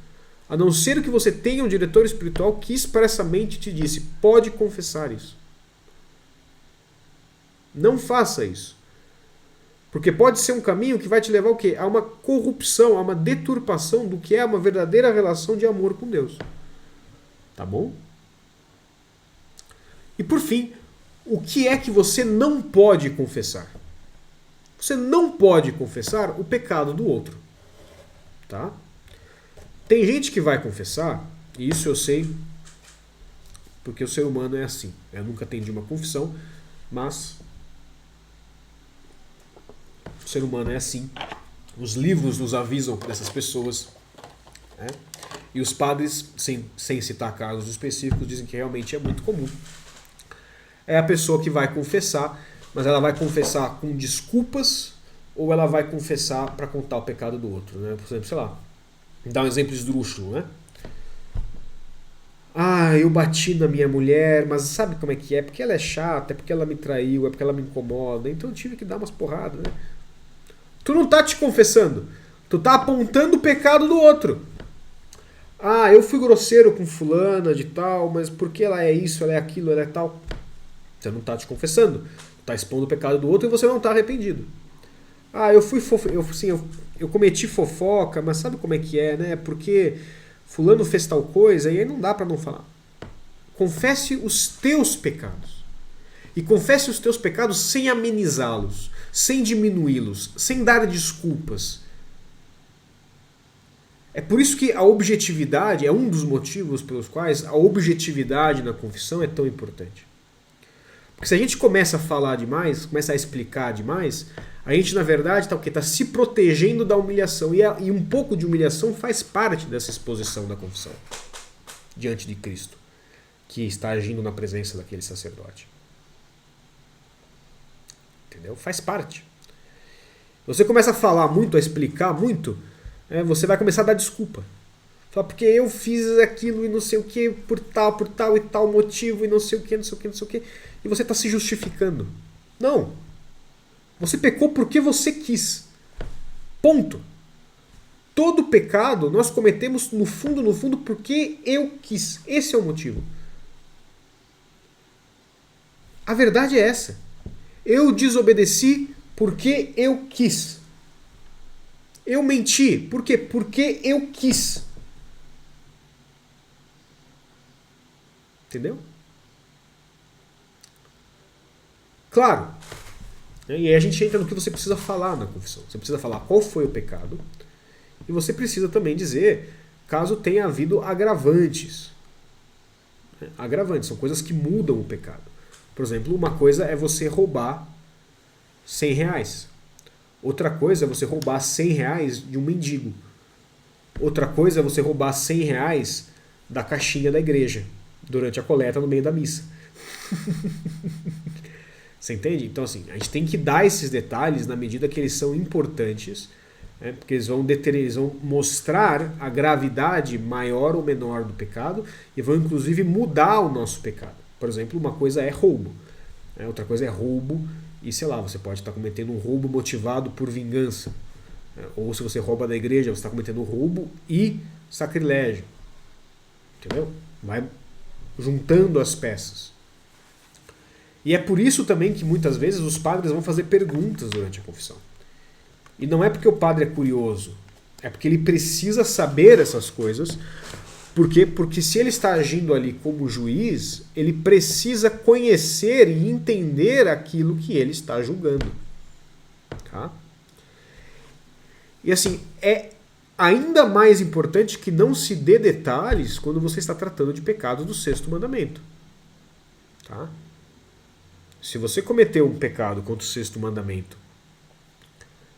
A não ser que você tenha um diretor espiritual que expressamente te disse, pode confessar isso. Não faça isso. Porque pode ser um caminho que vai te levar ao quê? A uma corrupção, a uma deturpação do que é uma verdadeira relação de amor com Deus. Tá bom? E por fim, o que é que você não pode confessar? Você não pode confessar o pecado do outro. Tá? Tem gente que vai confessar, e isso eu sei, porque o ser humano é assim. Eu nunca atendi uma confissão, mas o ser humano é assim. Os livros nos avisam dessas pessoas, né? E os padres, sem citar casos específicos, dizem que realmente é muito comum. É a pessoa que vai confessar, mas ela vai confessar com desculpas ou ela vai confessar para contar o pecado do outro, né? Por exemplo, sei lá, dar um exemplo esdrúxulo, né? Ah, eu bati na minha mulher, mas sabe como é que é? Porque ela é chata, é porque ela me traiu, é porque ela me incomoda, então eu tive que dar umas porradas, né? Tu não tá te confessando, tu tá apontando o pecado do outro. Ah, eu fui grosseiro com fulana de tal, mas porque ela é isso, ela é aquilo, ela é tal. Você não tá te confessando, tu tá expondo o pecado do outro e você não tá arrependido. Ah, eu cometi fofoca, mas sabe como é que é, né? Porque fulano fez tal coisa e aí não dá pra não falar. Confesse os teus pecados. E confesse os teus pecados sem amenizá-los, sem diminuí-los, sem dar desculpas. É por isso que a objetividade é um dos motivos pelos quais a objetividade na confissão é tão importante. Porque se a gente começa a falar demais, começa a explicar demais, a gente, na verdade, tá se protegendo da humilhação. E um pouco de humilhação faz parte dessa exposição da confissão diante de Cristo, que está agindo na presença daquele sacerdote. Entendeu? Faz parte. Você começa a falar muito, a explicar muito, você vai começar a dar desculpa. Fala, porque eu fiz aquilo e não sei o que, por tal e tal motivo, e não sei o que, não sei o que, não sei o que. E você está se justificando. Não. Você pecou porque você quis. Ponto. Todo pecado nós cometemos no fundo, porque eu quis. Esse é o motivo. A verdade é essa. Eu desobedeci porque eu quis. Eu menti. Por quê? Porque eu quis. Entendeu? Claro. E aí a gente entra no que você precisa falar na confissão. Você precisa falar qual foi o pecado. E você precisa também dizer caso tenha havido agravantes. Agravantes são coisas que mudam o pecado. Por exemplo, uma coisa é você roubar R$100. Outra coisa é você roubar R$100 de um mendigo. Outra coisa é você roubar R$100 da caixinha da igreja durante a coleta no meio da missa. Você entende? Então assim, a gente tem que dar esses detalhes na medida que eles são importantes, né? Porque eles vão mostrar a gravidade maior ou menor do pecado e vão inclusive mudar o nosso pecado. Por exemplo, uma coisa é roubo, né? Outra coisa é roubo e sei lá, você pode estar cometendo um roubo motivado por vingança, né? Ou se você rouba da igreja, você está cometendo roubo e sacrilégio. Entendeu? Vai juntando as peças. E é por isso também que muitas vezes os padres vão fazer perguntas durante a confissão. E não é porque o padre é curioso, é porque ele precisa saber essas coisas. Por quê? Porque se ele está agindo ali como juiz, ele precisa conhecer e entender aquilo que ele está julgando. Tá? E assim, é ainda mais importante que não se dê detalhes quando você está tratando de pecados do sexto mandamento. Tá? Se você cometeu um pecado contra o sexto mandamento,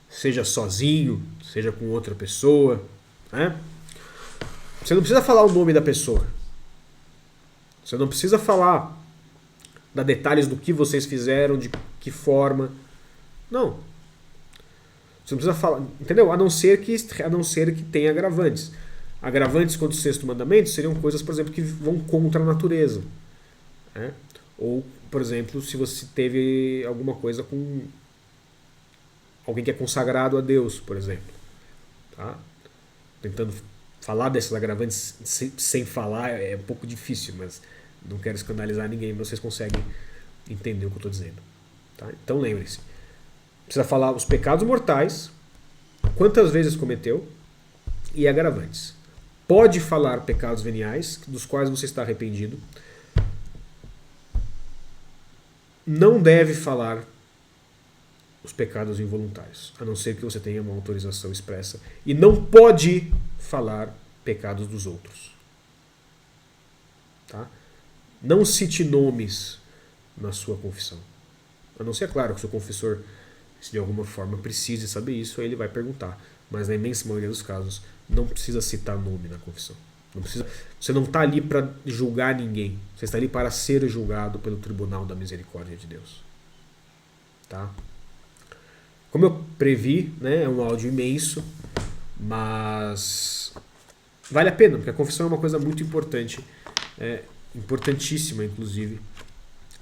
seja sozinho, seja com outra pessoa, né? Você não precisa falar o nome da pessoa. Você não precisa falar detalhes do que vocês fizeram, de que forma. Não. Você não precisa falar, entendeu? A não ser que tenha agravantes. Agravantes contra o sexto mandamento seriam coisas, por exemplo, que vão contra a natureza. Né? Ou, por exemplo, se você teve alguma coisa com alguém que é consagrado a Deus, por exemplo. Tá? Tentando falar desses agravantes sem falar é um pouco difícil, mas não quero escandalizar ninguém, mas vocês conseguem entender o que eu estou dizendo. Tá? Então lembre-se. Precisa falar os pecados mortais, quantas vezes cometeu e agravantes. Pode falar pecados veniais, dos quais você está arrependido. Não deve falar os pecados involuntários, a não ser que você tenha uma autorização expressa. E não pode falar pecados dos outros. Tá? Não cite nomes na sua confissão. A não ser, claro, que o seu confessor, se de alguma forma precise saber isso, aí ele vai perguntar. Mas na imensa maioria dos casos, não precisa citar nome na confissão. Não precisa, você não está ali para julgar ninguém. Você está ali para ser julgado pelo tribunal da misericórdia de Deus. Tá? Como eu previ, né, é um áudio imenso, mas vale a pena, porque a confissão é uma coisa muito importante, importantíssima, inclusive,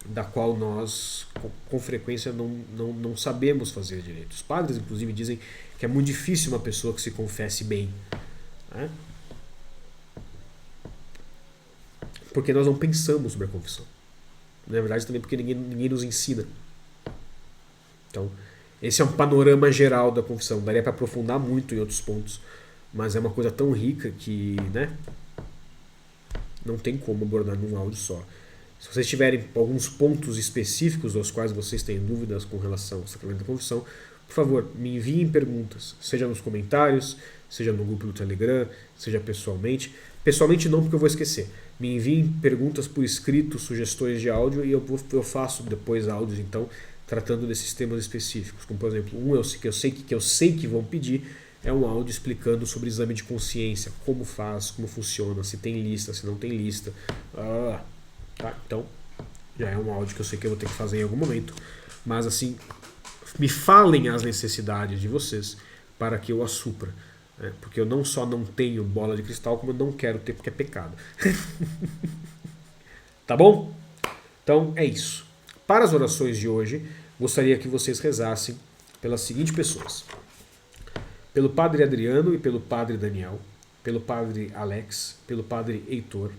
da qual nós, com frequência, não sabemos fazer direito. Os padres, inclusive, dizem que é muito difícil uma pessoa que se confesse bem. Né? Porque nós não pensamos sobre a confissão. Na verdade, também porque ninguém nos ensina. Então, esse é um panorama geral da confissão. Daria para aprofundar muito em outros pontos, mas é uma coisa tão rica que, né, não tem como abordar num áudio só. Se vocês tiverem alguns pontos específicos aos quais vocês têm dúvidas com relação ao sacramento da confissão, por favor, me enviem perguntas, seja nos comentários, seja no grupo do Telegram, seja pessoalmente. Pessoalmente não, porque eu vou esquecer. Me enviem perguntas por escrito, sugestões de áudio, e eu faço depois áudios, então, tratando desses temas específicos. Como, por exemplo, que eu sei que vão pedir, é um áudio explicando sobre exame de consciência, como faz, como funciona, se tem lista, se não tem lista. Tá? Então, já é um áudio que eu sei que eu vou ter que fazer em algum momento. Mas, assim, me falem as necessidades de vocês para que eu as supra. Né? Porque eu não só não tenho bola de cristal, como eu não quero ter, porque é pecado. Tá bom? Então, é isso. Para as orações de hoje, gostaria que vocês rezassem pelas seguintes pessoas. Pelo Padre Adriano e pelo Padre Daniel, pelo Padre Alex, pelo Padre Heitor,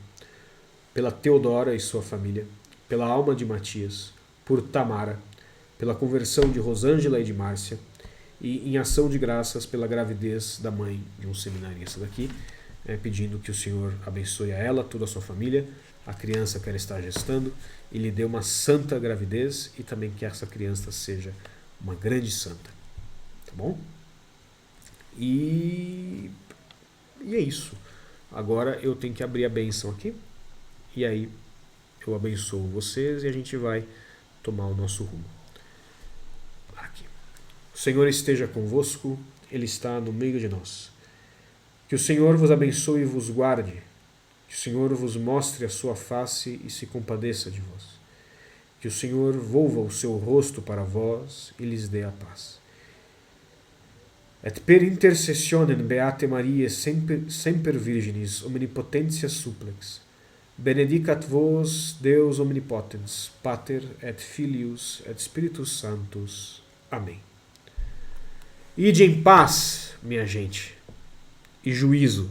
pela Teodora e sua família, pela alma de Matias, por Tamara, pela conversão de Rosângela e de Márcia, e em ação de graças pela gravidez da mãe de um seminarista daqui, pedindo que o Senhor abençoe a ela, toda a sua família, a criança que ela está gestando, e lhe dê uma santa gravidez, e também que essa criança seja uma grande santa. Tá bom? E é isso. Agora eu tenho que abrir a bênção aqui. E aí eu abençoo vocês e a gente vai tomar o nosso rumo. Aqui. O Senhor esteja convosco, Ele está no meio de nós. Que o Senhor vos abençoe e vos guarde. Que o Senhor vos mostre a sua face e se compadeça de vós. Que o Senhor volva o seu rosto para vós e lhes dê a paz. Et per intercessionem Beate Mariae semper Virginis omnipotentia supplex, benedicat vos Deus omnipotens, Pater et Filius et Spiritus Sanctus. Amém. Ide em paz, minha gente, e juízo.